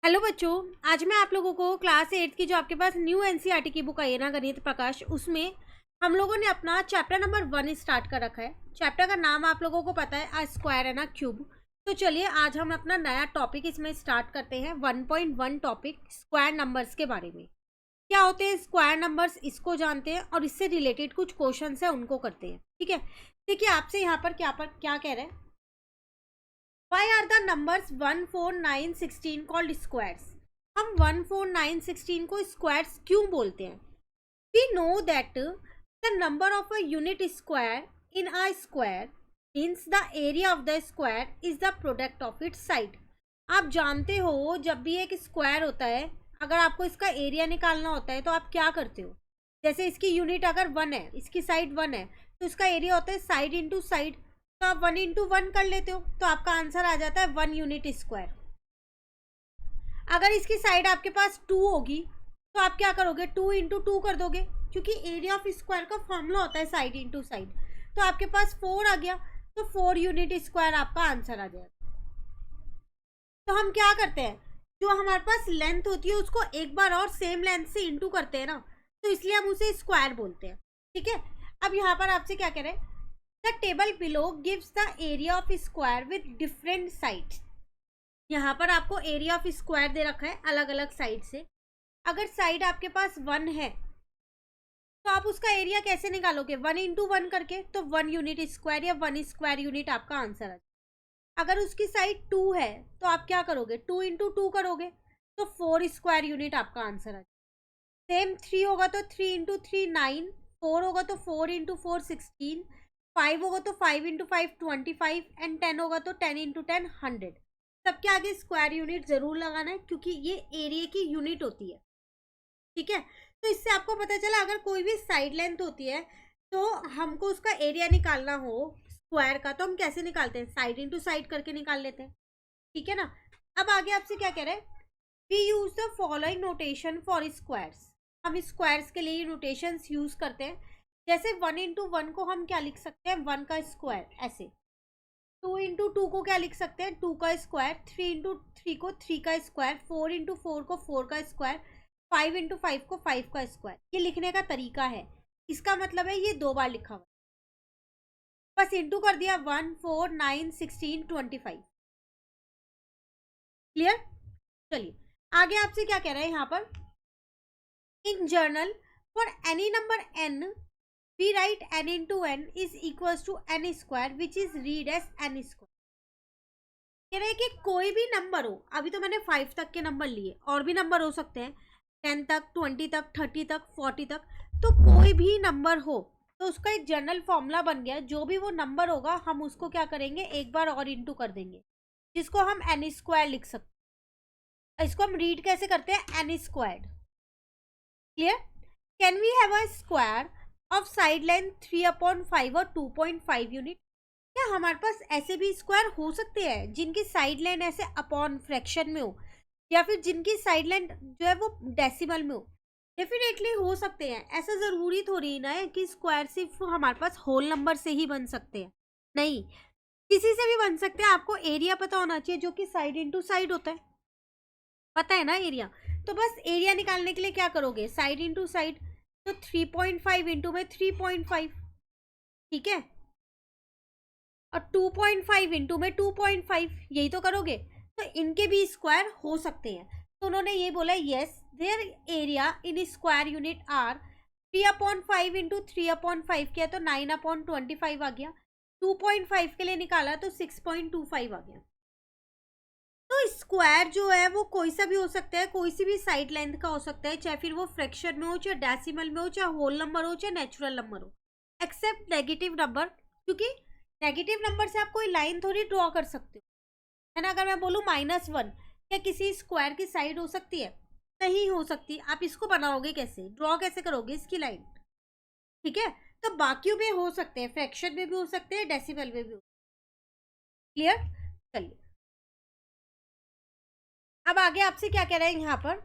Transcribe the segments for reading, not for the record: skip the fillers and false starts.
Hello बच्चों, आज मैं आप लोगों को क्लास 8 की जो आपके पास न्यू एनसीईआरटी की बुक आई है ना, गणित प्रकाश, उसमें हम लोगों ने अपना चैप्टर नंबर 1 स्टार्ट कर रखा है। चैप्टर का नाम आप लोगों को पता है, अ स्क्वायर एंड अ क्यूब। तो चलिए आज हम अपना नया टॉपिक इसमें स्टार्ट करते हैं। 1.1 टॉपिक स्क्वायर नंबर्स के बारे में। क्या होते हैं स्क्वायर नंबर्स, इसको जानते हैं और इससे रिलेटेड कुछ क्वेश्चन है उनको करते हैं। ठीक है, देखिए आपसे यहाँ पर क्या कह रहे हैं। Why are the numbers 1, 4, 9, 16 called squares? हम 1, 4, 9, 16 को स्क्वायर्स क्यों बोलते हैं? We know that the number of a unit square in a square means the area of the square is the product of its side. आप जानते हो जब भी एक स्क्वायर होता है, अगर आपको इसका एरिया निकालना होता है तो आप क्या करते हो? जैसे इसकी यूनिट अगर 1 है, इसकी साइड 1 है, तो इसका एरिया होता है साइड इंटू साइड। तो आप 1 इंटू 1 कर लेते हो, तो आपका आंसर आ जाता है 1 यूनिट स्क्वायर। अगर इसकी साइड आपके पास 2 होगी तो आप क्या करोगे? 2 इंटू 2 कर दोगे, क्योंकि एरिया ऑफ स्क्वायर का फॉर्मूला होता है साइड इंटू साइड। तो आपके पास 4 आ गया, तो 4 यूनिट स्क्वायर आपका आंसर आ जाएगा। तो हम क्या करते हैं, जो हमारे पास लेंथ होती है उसको एक बार और सेम लेंथ से इंटू करते हैं ना, तो इसलिए हम उसे स्क्वायर बोलते हैं। ठीक है, अब यहाँ पर आपसे क्या कह रहे हैं, the table below gives the area of square with different sides. यहाँ पर आपको एरिया ऑफ स्क्वायर दे रखा है अलग अलग साइड से। अगर साइड आपके पास 1 है तो आप उसका एरिया कैसे निकालोगे? 1 इंटू 1 करके, तो 1 यूनिट स्क्वायर या 1 स्क्वायर यूनिट आपका आंसर आ जाएगा। अगर उसकी साइड 2 है तो आप क्या करोगे? 2 इंटू 2 करोगे, तो 4 स्क्वायर यूनिट आपका आंसर आ जाएगा। सेम 3 होगा तो 3 इंटू 3 9, 4 होगा तो 4 इंटू 4 16, 5 होगा तो 5 इंटू 5 25 एंड 10 होगा तो 10 इंटू 10 100। सबके आगे स्क्वायर यूनिट जरूर लगाना है, क्योंकि ये एरिया की यूनिट होती है। ठीक है, तो इससे आपको पता चला अगर कोई भी साइड लेंथ होती है तो हमको उसका एरिया निकालना हो स्क्वायर का, तो हम कैसे निकालते हैं? साइड इंटू साइड करके निकाल लेते हैं। ठीक है ना। अब आगे आपसे क्या कह रहे हैं, we use the following notation for squares. हम स्क्वायर्स के लिए नोटेशंस यूज करते हैं। जैसे 1 इंटू 1 को हम क्या लिख सकते हैं? 1 का स्क्वायर ऐसे। 2 इंटू 2 को क्या लिख सकते हैं? 2 का स्क्वायर। 3 इंटू 3 को 3 का स्क्वायर। 4 इंटू 4 को 4 का स्क्वायर। 5 इंटू 5 को 5 का स्क्वायर। ये लिखने का तरीका है, इसका मतलब है ये 2 बार लिखा हुआ, बस इंटू कर दिया। 1 4 9 16 25। क्लियर? चलिए आगे आपसे क्या कह रहा है यहाँ पर, in general for any number n we write n into n is equals to n square which is read as n square। कह रहे हैं कि कोई भी नंबर हो, अभी तो मैंने 5 तक के नंबर लिए, और भी नंबर हो सकते हैं 10 तक, 20 तक, 30 तक, 40 तक। तो कोई भी नंबर हो तो उसका एक जनरल फॉर्मूला बन गया, जो भी वो नंबर होगा हम उसको क्या करेंगे? एक बार और इंटू कर देंगे, जिसको हम n स्क्वायर लिख सकते हैं। इसको हम रीड कैसे करते हैं? n square. Clear? Can we have a square of side length 3/5 और 2.5 यूनिट? क्या हमारे पास ऐसे भी स्क्वायर हो सकते हैं जिनकी साइड लेंथ ऐसे अपॉन फ्रैक्शन में हो, या फिर जिनकी साइड लेंथ जो है वो डेसिमल में हो? डेफिनेटली हो सकते हैं। ऐसा ज़रूरी थोड़ी ना है कि स्क्वायर सिर्फ हमारे पास होल नंबर से ही बन सकते हैं, नहीं, किसी से भी बन सकते हैं। आपको एरिया पता होना चाहिए, जो कि साइड इंटू साइड होता है, पता है ना एरिया। तो बस एरिया निकालने के लिए क्या करोगे? Side into side. तो 3.5 इंटू में 3.5, ठीक है, और 2.5 इंटू में 2.5, यही तो करोगे। तो इनके भी स्क्वायर हो सकते हैं। तो उन्होंने ये बोला, yes their area in square unit are 3/5 into 3/5 किया तो 9/25 आ गया। 2.5 के लिए निकाला तो 6.25 आ गया। तो स्क्वायर जो है वो कोई सा भी हो सकता है, कोई सी भी साइड लेंथ का हो सकता है, चाहे फिर वो फ्रैक्शन में हो, चाहे डेसिमल में हो, चाहे होल नंबर हो, चाहे नेचुरल नंबर हो, एक्सेप्ट नेगेटिव नंबर। क्योंकि नेगेटिव नंबर से आप कोई लाइन थोड़ी ड्रॉ कर सकते हो, है ना। अगर मैं बोलूँ -1, क्या किसी स्क्वायर की साइड हो सकती है? नहीं हो सकती। आप इसको बनाओगे कैसे, ड्रॉ कैसे करोगे इसकी लाइन? ठीक है, तो बाकियों में हो सकते हैं, फ्रैक्शन में भी हो सकते हैं, डेसिमल में भी हो। क्लियर? चलिए अब आगे आपसे क्या कह रहे हैं यहाँ पर,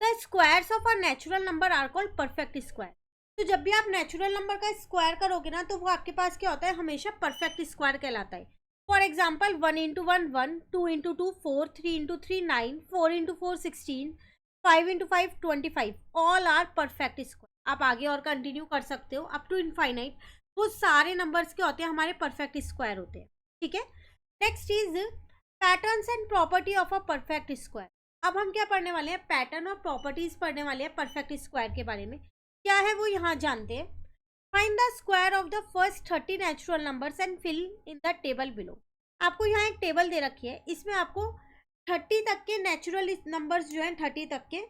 the squares of a natural number are called perfect square. तो जब भी आप नेचुरल नंबर का स्क्वायर करोगे ना, तो वो आपके पास क्या होता है? हमेशा परफेक्ट स्क्वायर कहलाता है। For example 1 into 1 1, 2 into 2 4, 3 into 3 9, 4 into 4 16, 5 into 5 25, all are perfect square. आप आगे और कंटिन्यू कर सकते हो अप टू इनफाइनाइट, वो सारे नंबर्स के होते हैं हमारे परफेक्ट स्क्वायर होते हैं, ठीक है। Next is patterns and property of a perfect square. अब हम क्या पढ़ने वाले हैं, पैटर्न और प्रॉपर्टीज पढ़ने वाले हैं परफेक्ट स्क्वायर के बारे में। क्या है वो यहाँ जानते हैं। Find the square of the first 30 natural numbers and fill in the table below. आपको यहाँ एक टेबल दे रखी है, इसमें आपको 30 तक के नेचुरल नंबर्स जो हैं 30 तक के,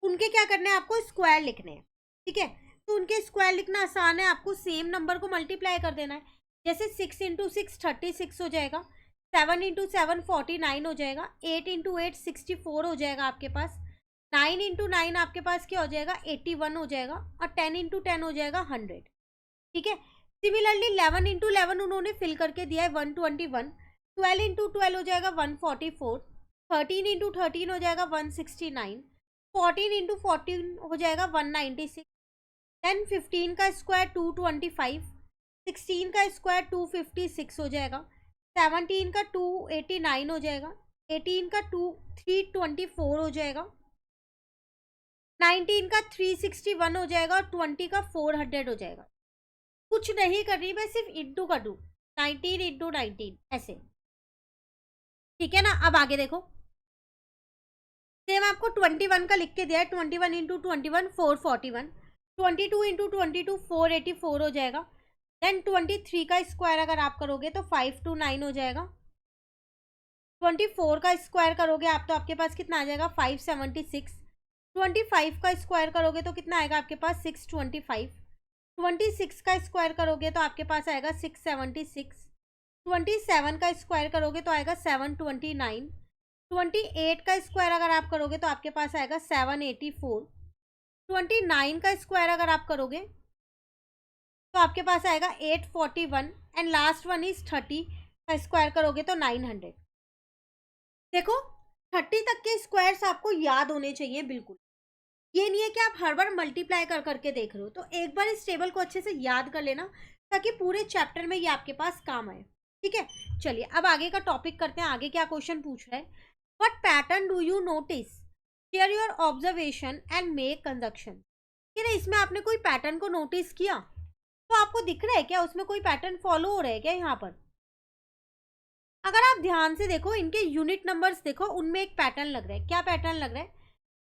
उनके क्या करने हैं, आपको स्क्वायर लिखने हैं, ठीक है। तो उनके स्क्वायर लिखना आसान है, आपको सेम नंबर को मल्टीप्लाई कर देना है। जैसे 6 इंटू 6 36 हो जाएगा, 7 इंटू 7 49 हो जाएगा, 8 इंटू 8 64 हो जाएगा आपके पास, 9 इंटू 9 आपके पास क्या हो जाएगा 81 हो जाएगा, और 10 इंटू 10 हो जाएगा 100, ठीक है। सिमिलरली 11 इंटू 11 उन्होंने फिल करके दिया है 121, 12 इंटू 12 हो जाएगा 144, 13 इंटू 13 हो जाएगा 169, 14 इंटू 14 हो जाएगा 196, देन 15 का स्क्वायर 225, 16 का स्क्वायर 256 हो जाएगा, 17 का 289 हो जाएगा, 18 का 324 हो जाएगा, 19 का 361 हो जाएगा, और 20 का 400 हो जाएगा। कुछ नहीं कर रही मैं, सिर्फ इंटू कर दूँ, 19 इंटू 19 ऐसे, ठीक है ना। अब आगे देखो, सेम आपको 21 का लिख के दिया है, 21 इंटू 21 441, 22 इंटू 22 484 हो जाएगा, देन 23 का स्क्वायर अगर आप करोगे तो 529 हो जाएगा, 24 का स्क्वायर करोगे आप तो आपके पास कितना आ जाएगा 576, 25 का स्क्वायर करोगे तो कितना आएगा आपके पास 625, 26 का स्क्वायर करोगे तो आपके पास आएगा 676, 27 का स्क्वायर करोगे तो आएगा 729, 28 का स्क्वायर अगर आप करोगे तो आपके पास आएगा 784, 29 का स्क्वायर अगर आप करोगे तो आपके पास आएगा 841, एंड लास्ट वन इज 30 का स्क्वायर करोगे तो 900। देखो 30 तक के स्क्वायर्स आपको याद होने चाहिए बिल्कुल, ये नहीं है कि आप हर बार मल्टीप्लाई कर करके देख रहे हो। तो एक बार इस टेबल को अच्छे से याद कर लेना ताकि पूरे चैप्टर में ये आपके पास काम आए, ठीक है। चलिए अब आगे का टॉपिक करते हैं, आगे क्या क्वेश्चन पूछ रहा है, what pattern do you notice, share your observation and make conjunction. कि ना इसमें आपने कोई पैटर्न को नोटिस किया, तो आपको दिख रहा है क्या उसमें कोई पैटर्न फॉलो हो रहा है क्या यहाँ पर। अगर आप ध्यान से देखो इनके यूनिट नंबर्स देखो, उनमें एक पैटर्न लग रहा है। क्या पैटर्न लग रहा है,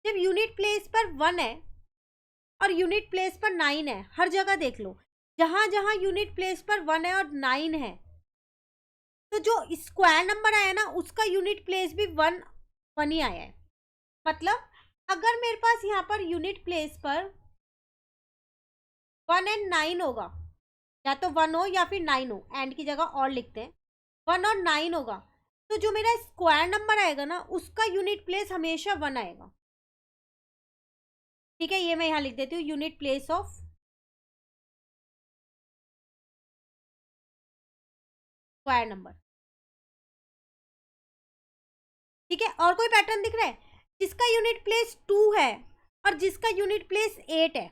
जब यूनिट प्लेस पर 1 है और यूनिट प्लेस पर 9 है, हर जगह देख लो जहां जहां यूनिट प्लेस पर 1 है और 9 है, तो जो स्क्वायर नंबर आया ना उसका यूनिट प्लेस भी 1 1 ही आया है। मतलब अगर मेरे पास यहाँ पर यूनिट प्लेस पर 1 एंड 9 होगा, या तो 1 हो या फिर 9 हो, एंड की जगह और लिखते हैं, 1 और 9 होगा, तो जो मेरा स्क्वायर नंबर आएगा ना उसका यूनिट प्लेस हमेशा 1 आएगा, ठीक है। ये मैं यहाँ लिख देती हूँ, unit place of square number, ठीक है। और कोई पैटर्न दिख रहा है, जिसका यूनिट प्लेस 2 है और जिसका यूनिट प्लेस 8 है,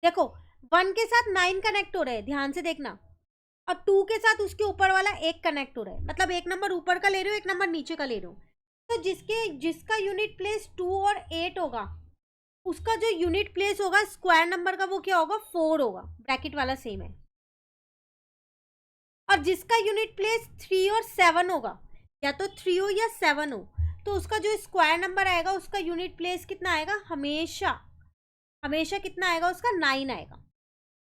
देखो 1 के साथ 9 कनेक्ट हो रहे हैं, ध्यान से देखना, और 2 के साथ उसके ऊपर वाला 1 कनेक्ट हो रहा है, मतलब एक नंबर ऊपर का ले रहे हो एक नंबर नीचे का ले रहे हो। तो जिसका यूनिट प्लेस 2 और 8 होगा, उसका जो यूनिट प्लेस होगा स्क्वायर नंबर का वो क्या होगा 4 होगा, ब्रैकेट वाला सेम है। और जिसका यूनिट प्लेस 3 और 7 होगा, या तो 3 हो या 7 हो, तो उसका जो स्क्वायर नंबर आएगा उसका यूनिट प्लेस कितना आएगा, हमेशा हमेशा कितना आएगा उसका 9 आएगा।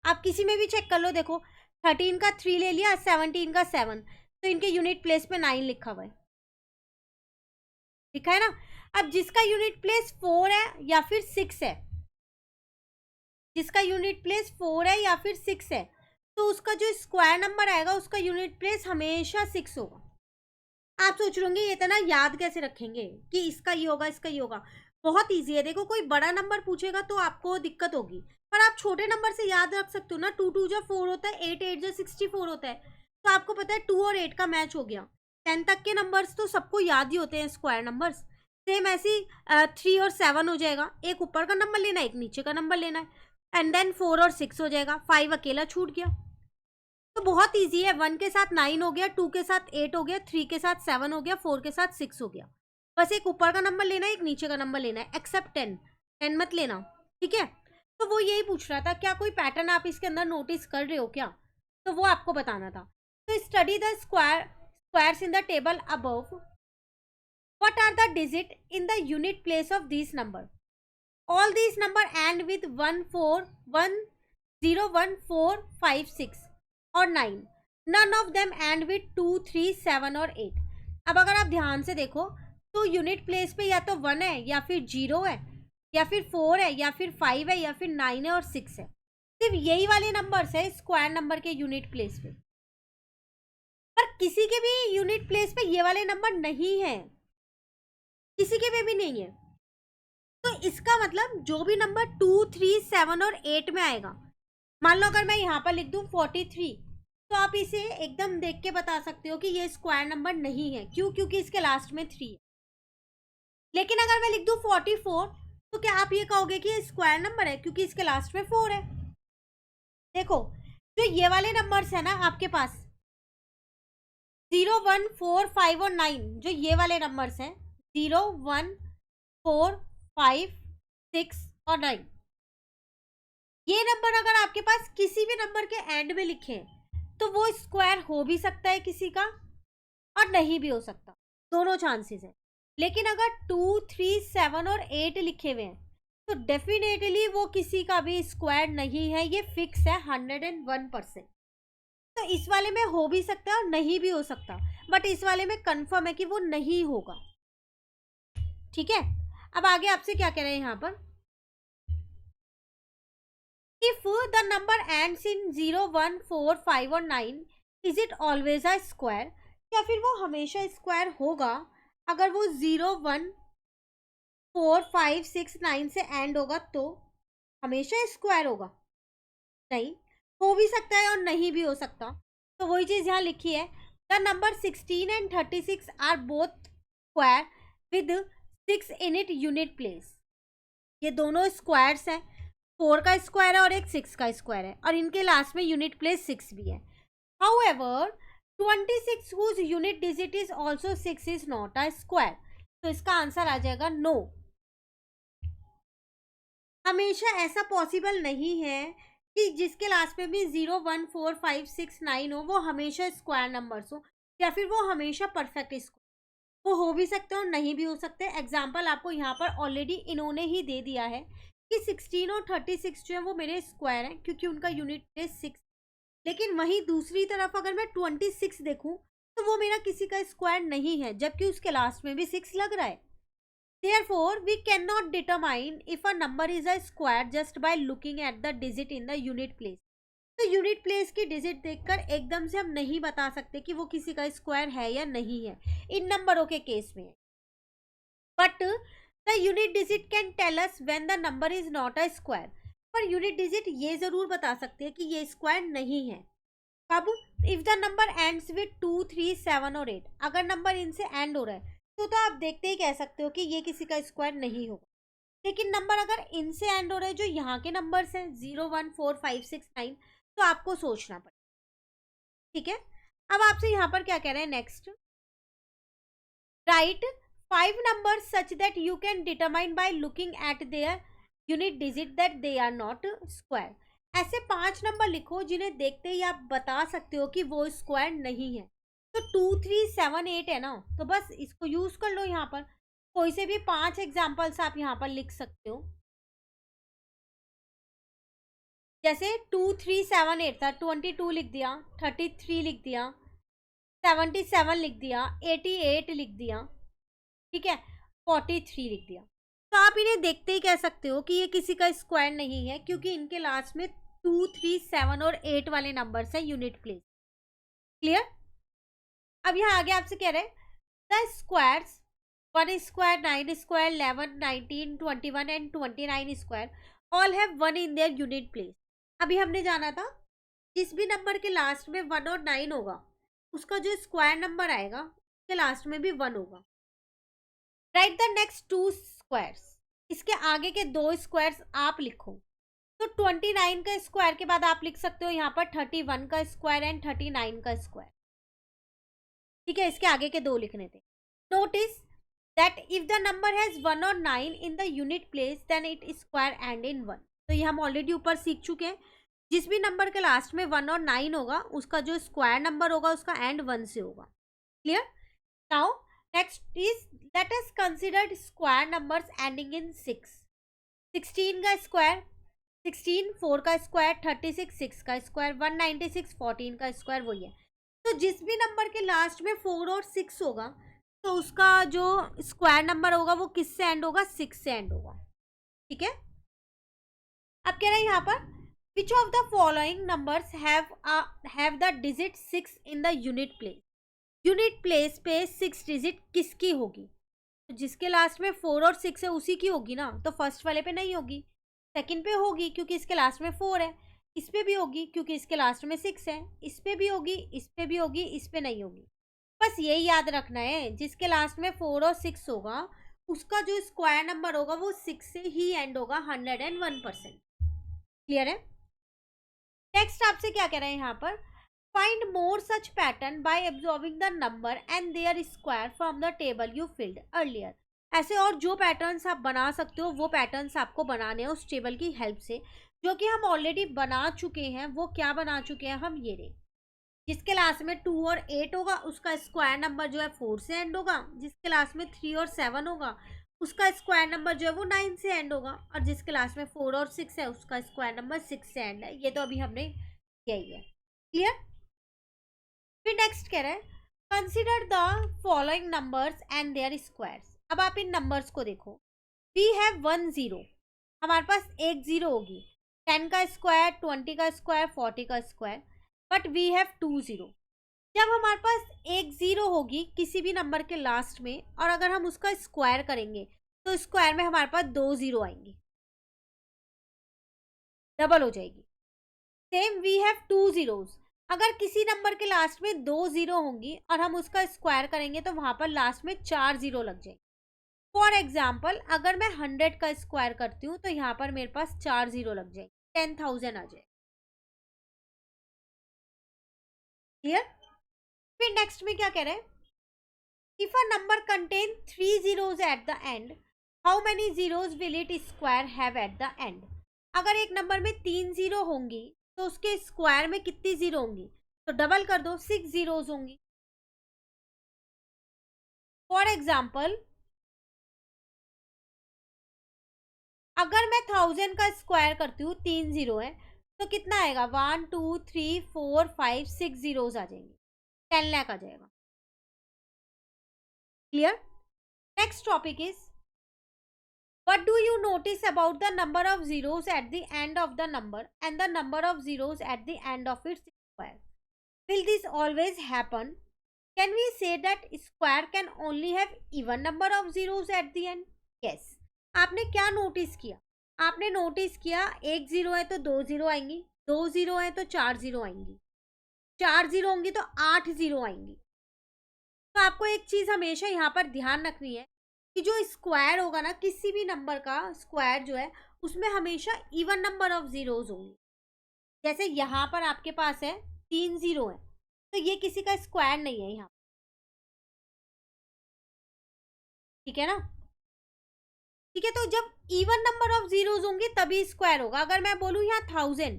आप किसी में भी चेक कर लो, देखो 13 का 3 ले लिया, 17 का 7, तो इनके यूनिट प्लेस पे 9 लिखा हुआ है, लिखा है ना। अब जिसका यूनिट प्लेस 4 है या फिर 6 है, जिसका यूनिट प्लेस 4 है या फिर 6 है, तो उसका जो स्क्वायर नंबर आएगा उसका यूनिट प्लेस हमेशा 6 होगा। आप सोच रहे होंगे ये इतना याद कैसे रखेंगे कि इसका ये होगा इसका ये होगा, बहुत ईजी है। देखो कोई बड़ा नंबर पूछेगा तो आपको दिक्कत होगी, पर आप छोटे नंबर से याद रख सकते हो ना। 2 2 जो 4 होता है, 8 8 जो 64 होता है, तो आपको पता है 2 और 8 का मैच हो गया। 10 तक के नंबर्स तो सबको याद ही होते हैं स्क्वायर नंबर्स। सेम ऐसी 3 और 7 हो जाएगा, एक ऊपर का नंबर लेना है एक नीचे का नंबर लेना है, एंड देन 4 और 6 हो जाएगा, 5 अकेला छूट गया। तो बहुत इजी है, 1 के साथ 9 हो गया, 2 के साथ 8 हो गया, 3 के साथ 7 हो गया, 4 के साथ 6 हो गया। बस एक ऊपर का नंबर लेना है, एक नीचे का नंबर लेना है, एक्सेप्ट 10, 10 मत लेना, ठीक है। तो वो यही पूछ रहा था, क्या कोई पैटर्न आप इसके अंदर नोटिस कर रहे हो क्या, तो वो आपको बताना था। तो study the squares in the table above, what are the digit in the unit place of these number? All these number end with 1 4 1 0 1 4 5 6 और 9. None of them end with 2 3 7 और 8. अब अगर आप ध्यान से देखो तो यूनिट प्लेस पे या तो 1 है या फिर 0 है या फिर 4 है या फिर 5 है या फिर 9 है और 6 है। सिर्फ यही वाले नंबर्स है स्क्वायर नंबर के यूनिट प्लेस पे, पर किसी के भी यूनिट प्लेस पे ये वाले नंबर नहीं है, किसी के पे भी नहीं है। तो इसका मतलब जो भी नंबर 2 3 7 और 8 में आएगा, मान लो अगर मैं यहाँ पर लिख दूँ 43, तो आप इसे एकदम देख के बता सकते हो कि ये स्क्वायर नंबर नहीं है। क्यों? क्योंकि इसके लास्ट में 3 है। लेकिन अगर मैं लिख दूँ 44, तो क्या आप ये कहोगे कि ये स्क्वायर नंबर है? क्योंकि इसके लास्ट में 4 है। देखो जो ये वाले नंबर्स है ना आपके पास 0 1 4 5 और 9, जो ये वाले नंबर्स हैं 0 1 4 5 6 और 9, ये नंबर अगर आपके पास किसी भी नंबर के एंड में लिखे तो वो स्क्वायर हो भी सकता है किसी का और नहीं भी हो सकता, दोनों चांसेस है। लेकिन अगर 2 3 7 और 8 लिखे हुए हैं तो डेफिनेटली वो किसी का भी स्क्वायर नहीं है, ये फिक्स है 101%। तो इस वाले में हो भी सकता है और नहीं भी हो सकता, बट इस वाले में कंफर्म है कि वो नहीं होगा, ठीक है। अब आगे आपसे क्या कह रहे हैं यहाँ पर, if the number ends in 0 1 4 5 और 9 is it always a square, या फिर वो हमेशा स्क्वायर होगा अगर वो 0 1 4 5 6 9 से एंड होगा तो हमेशा स्क्वायर होगा? नहीं, हो भी सकता है और नहीं भी हो सकता। तो वही चीज यहाँ लिखी है, the number 16 and 36 are both square with 6 in it unit place. ये दोनों स्क्वायर्स हैं, 4 का स्क्वायर है और एक 6 का स्क्वायर है, और इनके लास्ट में यूनिट प्लेस 6 भी है। However 26 whose unit digit is also 6 is not a square. तो इसका आंसर आ जाएगा नो। हमेशा ऐसा पॉसिबल नहीं है कि जिसके लास्ट में भी 0 1 4 5 6 9 हो वो हमेशा स्क्वायर नंबर्स हो, या फिर वो हमेशा परफेक्ट स्क्वायर। वो हो भी सकते हैं और नहीं भी हो सकते। एग्जाम्पल आपको यहाँ पर ऑलरेडी इन्होंने ही दे दिया है कि 16 और 36 जो है वो मेरे स्क्वायर हैं क्योंकि उनका यूनिट प्लेस 6। लेकिन वहीं दूसरी तरफ अगर मैं 26 देखूं तो वो मेरा किसी का स्क्वायर नहीं है, जबकि उसके लास्ट में भी 6 लग रहा है। Therefore, we cannot determine if a number is a square just by looking at the digit in the unit place. तो यूनिट प्लेस की डिजिट देखकर एकदम से हम नहीं बता सकते कि वो किसी का स्क्वायर है या नहीं है इन नंबरों के केस में। But the unit digit can tell us when the number is not a square. पर यूनिट डिजिट ये जरूर बता सकते हैं कि ये स्क्वायर नहीं है। कब? If the number ends with 2 3 7 और 8। अगर नंबर इनसे एंड हो रहा है तो आप देखते ही कह सकते हो कि ये किसी का स्क्वायर नहीं होगा। लेकिन नंबर अगर इनसे एंड हो रहा है जो यहाँ के नंबर्स हैं 0 1 4 5 6 9, तो आपको सोचना पड़ेगा, ठीक है। अब आपसे यहाँ पर क्या कह रहे हैं next, right 5 numbers such that you can determine by looking at their unit digit that they are not square. ऐसे 5 नंबर लिखो जिन्हें देखते ही आप बता सकते हो कि वो स्क्वायर नहीं है। तो 2 3 7 8 है ना, तो बस इसको यूज कर लो। यहाँ पर कोई से भी 5 एग्जाम्पल्स आप यहाँ पर लिख सकते हो। जैसे 2 3 7 8 था, 22 लिख दिया, 33 लिख दिया, 77 लिख दिया, 88 लिख दिया, ठीक है, 43 लिख दिया। तो आप इन्हें देखते ही कह सकते हो कि ये किसी का स्क्वायर नहीं है क्योंकि इनके लास्ट में 2 3 7 और 8 वाले नंबर्स हैं यूनिट प्लेस। क्लियर? अब यहाँ आगे आपसे कह रहे हैं the squares 1 square 9 square 11 19 21 and 29 square all have 1 in their unit place. अभी हमने जाना था जिस भी नंबर के लास्ट में 1 और 9 होगा उसका जो स्क्वायर नंबर आएगा उसके लास्ट में भी 1 होगा। Right the next 2 squares. इसके आगे के 2 स्क्वायर्स आप लिखो। तो 29 का स्क्वायर के बाद आप लिख सकते हो यहाँ पर 31 का स्क्वायर एंड 39 का स्क्वायर। ठीक है, इसके आगे के दो लिखने थे। Notice that if the number has 1 और 9 in the unit place then it square end in 1। तो ये हम ऑलरेडी ऊपर सीख चुके हैं, जिस भी नंबर के लास्ट में 1 और 9 होगा उसका जो स्क्वायर नंबर होगा उसका एंड 1 से होगा। Clear? Now next is let us consider square numbers ending in 6। 16 का स्क्वायर 16, 4 का स्क्वायर 36, 6 का स्क्वायर 196, 14 का स्क्वायर वही है। तो जिस भी नंबर के लास्ट में 4 और 6 होगा तो उसका जो स्क्वायर नंबर होगा वो किससे एंड होगा? 6 से एंड होगा। ठीक है, अब कह रहे हैं यहाँ पर which of the following numbers have the digit 6 in the unit place. Unit place पे 6 डिजिट किसकी होगी? तो जिसके लास्ट में 4 और 6 है उसी की होगी ना, तो फर्स्ट वाले पे नहीं होगी, सेकंड पे होगी क्योंकि इसके लास्ट में 4 है, इस पे भी होगी क्योंकि इसके लास्ट में 6 है, इस पे भी होगी, इस पे भी होगी, इस पे नहीं होगी। बस यही याद रखना है, जिसके लास्ट में 4 और 6 होगा उसका जो स्क्वायर नंबर होगा वो 6 से ही एंड होगा 101%। क्लियर है? नेक्स्ट आपसे क्या कह रहे हैं यहाँ पर, find more such pattern by observing the number and their square from the table you filled earlier. ऐसे और जो पैटर्न्स आप बना सकते हो वो पैटर्न्स आपको बनाने हैं उस टेबल की हेल्प से, जो कि हम ऑलरेडी बना चुके हैं। वो क्या बना चुके हैं हम? ये रे, जिसके लास्ट में 2 और 8 होगा उसका स्क्वायर नंबर जो है 4 से एंड होगा, जिसके लास्ट में 3 और 7 होगा उसका स्क्वायर नंबर जो है वो 9 से एंड होगा, और जिसके लास्ट में 4 और 6 है उसका स्क्वायर नंबर 6 से एंड है। ये तो अभी हमने यही है। क्लियर? फिर नेक्स्ट कह रहे हैं consider the following numbers and their squares. अब आप इन नंबर्स को देखो, वी हैव 1 0, हमारे पास एक 0 होगी, 10 का स्क्वायर 20 का स्क्वायर 40 का स्क्वायर, बट वी हैव 2 0। जब हमारे पास एक 0 होगी किसी भी नंबर के लास्ट में और अगर हम उसका स्क्वायर करेंगे तो स्क्वायर में हमारे पास 2 0 आएंगी, डबल हो जाएगी। सेम वी हैव 2 zeros, अगर किसी नंबर के लास्ट में 2 0 होंगी और हम उसका स्क्वायर करेंगे तो वहां पर लास्ट में 4 0 लग जाएंगे। फॉर एग्जाम्पल अगर मैं 100 का स्क्वायर करती हूँ तो यहाँ पर मेरे पास 4 0 लग जाएंगे, 10,000 आ जाए। क्लियर? फिर नेक्स्ट में क्या कह रहे हैं, if a number contain 3 zeros at the end how many zeros will it square have at the end. अगर एक नंबर में 3 0 होंगी तो उसके स्क्वायर में कितनी 0 होंगी? तो डबल कर दो, 6 zeros होंगी। फॉर एग्जाम्पल अगर मैं 1000 का स्क्वायर करती हूँ, 3 0 है तो कितना आएगा? 1 2 3 4 5 6 zeros आ जाएंगे, 10 लाख आ जाएगा। Clear? Next topic is what do you notice about the number of zeros at the end of the number and the number of zeros at the end of its square? Will this always happen? Can we say that square can only have even number of zeros at the end? Yes. आपने क्या notice किया? आपने notice किया एक 0 है तो 2 0 आएंगी, 2 0 है तो 4 0 आएंगी, 4 0 होंगी तो 8 0 आएंगी। तो आपको एक चीज हमेशा यहाँ पर ध्यान रखनी है कि जो स्क्वायर होगा ना, किसी भी नंबर का स्क्वायर जो है उसमें हमेशा इवन नंबर ऑफ जीरोज होंगे। जैसे यहाँ पर आपके पास है 3 0 है तो ये किसी का स्क्वायर नहीं है यहाँ, ठीक है ना? ठीक है, तो जब इवन नंबर ऑफ जीरोज होंगे तभी स्क्वायर होगा। अगर मैं बोलूँ यहाँ 1000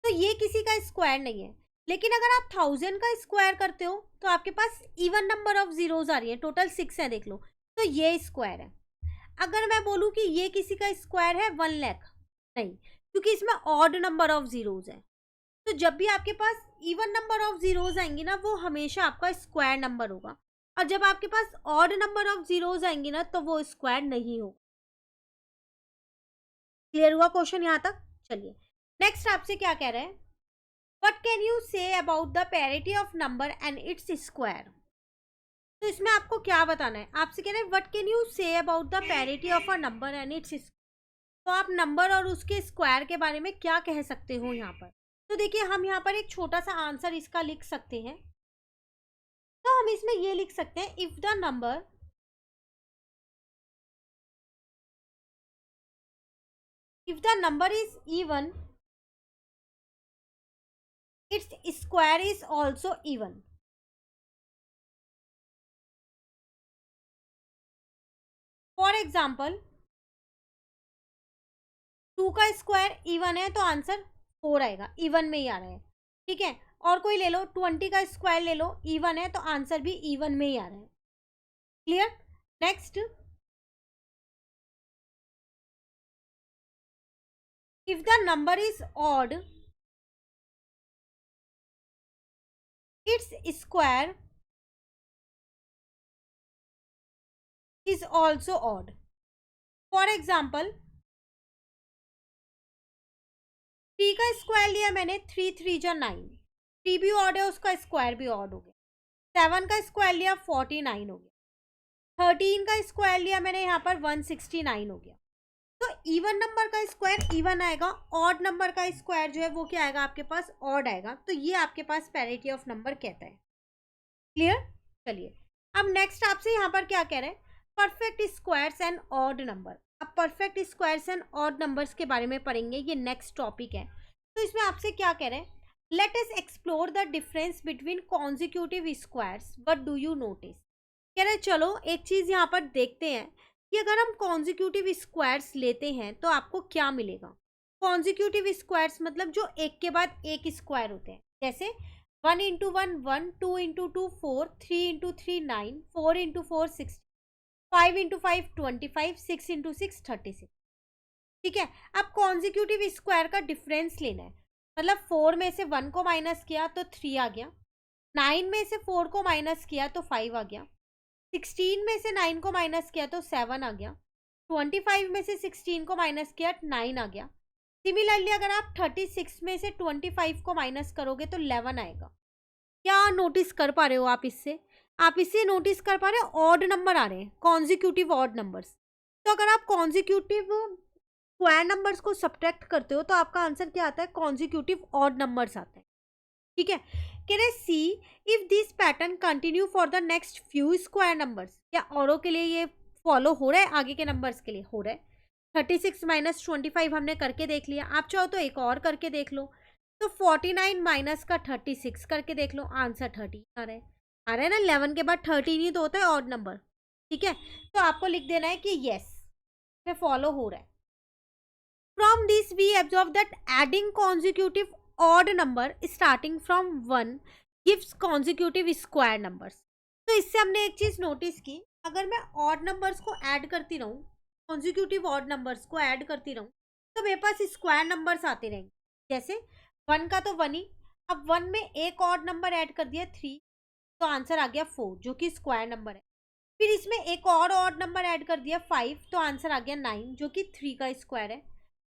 तो ये किसी का स्क्वायर नहीं है, लेकिन अगर आप 1000 का स्क्वायर करते हो तो आपके पास इवन नंबर ऑफ जीरोज आ रही है, टोटल 6 है देख लो, तो ये स्क्वायर है। अगर मैं बोलूँ कि ये किसी का स्क्वायर है 1 लाख, नहीं, क्योंकि इसमें ऑड नंबर ऑफ जीरोज है। तो जब भी आपके पास इवन नंबर ऑफ जीरोज आएंगी ना वो हमेशा आपका स्क्वायर नंबर होगा, और जब आपके पास ऑड नंबर ऑफ जीरोज आएंगी ना तो वो स्क्वायर नहीं होगा। क्लियर हुआ क्वेश्चन यहाँ तक? चलिए नेक्स्ट आपसे क्या कह रहे हैं, what can you say about the parity of number and its square. तो इसमें आपको क्या बताना है, आपसे कह रहे हैं what can you say about the parity of a number and it's. तो आप नंबर और उसके स्क्वायर के बारे में क्या कह सकते हो यहाँ पर। तो देखिए हम यहाँ पर एक छोटा सा आंसर इसका लिख सकते हैं। तो हम इसमें ये लिख सकते हैं if the number if the number is even its square is also even. For example, 2 का स्क्वायर इवन है तो आंसर 4 आएगा, इवन में ही आ रहा है, ठीक है। और कोई ले लो, 20 का स्क्वायर ले लो, इवन है तो आंसर भी इवन में ही आ रहा है। Clear? Next, if the number is odd its square is also odd. For example, 3 का स्क्वायर लिया मैंने, 3 3 जा 9, 3 भी ऑड है, उसका स्क्वायर भी ऑड हो गया। 7 का स्क्वायर लिया 49 हो गया। 13 का स्क्वायर लिया मैंने, यहाँ पर 169 हो गया। तो इवन नंबर का स्क्वायर इवन आएगा, ऑड नंबर का स्क्वायर जो है वो क्या आएगा आपके पास, ऑड आएगा। तो ये आपके पास पैरिटी ऑफ नंबर कहता है। क्लियर? चलिए अब नेक्स्ट आपसे यहाँ पर क्या कह रहे हैं, perfect squares and odd number. अब perfect squares and odd numbers के बारे में पढ़ेंगे, ये नेक्स्ट टॉपिक है। तो इसमें आपसे क्या कह रहे हैं, let us explore the difference between consecutive squares, what do you notice. कह रहे चलो एक चीज यहाँ पर देखते हैं कि अगर हम कॉन्जिक्यूटिव स्क्वायर्स लेते हैं तो आपको क्या मिलेगा। कॉन्जिक्यूटिव स्क्वायर्स मतलब जो एक के बाद एक स्क्वायर होते हैं, जैसे 1 into 1 1, 2 into 2 4, 3 into 3 9, 4 into 4 6, 5 into 5 25, 6 into 6 36। ठीक है, अब कॉन्जिक्यूटिव स्क्वायर का डिफरेंस लेना है, मतलब 4 में से 1 को माइनस किया तो 3 आ गया, 9 में से 4 को माइनस किया तो 5 आ गया, 16 में से 9 को माइनस किया तो 7 आ गया, 25 में से 16 को माइनस किया 9 आ गया। सिमिलरली अगर आप 36 में से 25 को माइनस करोगे तो 11 आएगा। क्या नोटिस कर पा रहे हो आप इससे? आप इससे नोटिस कर पा रहे हो ऑड नंबर आ रहे हैं, कॉन्जिक्यूटिव ऑड नंबर्स। तो अगर आप कॉन्जिक्यूटिव स्क्वायर नंबर्स को सब्ट्रैक्ट करते हो तो आपका आंसर क्या आता है, कॉन्जिक्यूटिव ऑड नंबर्स आता है। ठीक है, कह रहे see if this pattern continue for the next few square numbers. क्या औरों के लिए ये फॉलो हो रहा है, आगे के नंबर्स के लिए हो रहा है। 36 माइनस 25 हमने करके देख लिया, आप चाहो तो एक और करके देख लो। तो 49 माइनस का 36 करके देख लो, आंसर 30 आ रहा है। आ रहा है ना, 11 के बाद 13 ही तो होता है ऑड नंबर। ठीक है, तो आपको लिख देना है कि यस ये फॉलो हो रहा है। From this we observe that adding consecutive odd number starting from 1 gives consecutive square numbers. तो इससे हमने एक चीज नोटिस की, अगर मैं ऑड नंबर्स को ऐड करती रहूं, कॉन्जिक्यूटिव ऑड नंबर्स को ऐड करती रहूं, तो मेरे पास स्क्वायर नंबर्स आते रहेंगे। जैसे 1 का तो 1 ही, अब 1 में एक ऑड नंबर ऐड कर दिया 3, तो आंसर आ गया 4 जो कि स्क्वायर नंबर है। फिर इसमें एक और ऑड नंबर ऐड कर दिया 5, तो आंसर आ गया 9 जो कि 3 का स्क्वायर है।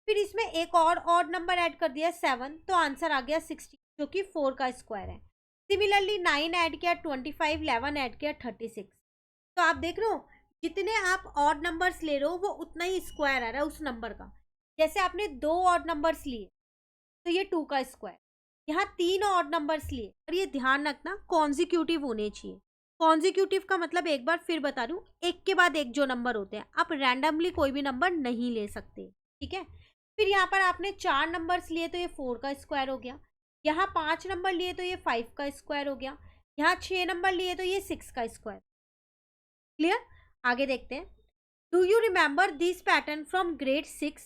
फिर इसमें एक और ऑड नंबर ऐड कर दिया 7, तो आंसर आ गया 16 जो कि 4 का स्क्वायर है। सिमिलरली 9 ऐड किया 25, 11 ऐड किया 36। तो आप देख रहे हो जितने आप ऑड नंबर्स ले रहे हो वो उतना ही स्क्वायर आ रहा है उस नंबर का। जैसे आपने 2 ऑड नंबर्स लिए तो ये 2 का स्क्वायर, यहाँ 3 ऑड नंबर्स लिए, और ये ध्यान रखना कॉन्जिक्यूटिव होने चाहिए। कॉन्जिक्यूटिव का मतलब एक बार फिर बता दूं, एक के बाद एक जो नंबर होते हैं, आप रैंडमली कोई भी नंबर नहीं ले सकते। ठीक है, फिर यहाँ पर आपने 4 नंबर्स लिए तो ये 4 का स्क्वायर हो गया, यहाँ 5 नंबर लिए तो ये 5 का स्क्वायर हो गया, यहाँ 6 नंबर लिए तो ये 6 का स्क्वायर। क्लियर? आगे देखते हैं। Do you remember this pattern from grade 6?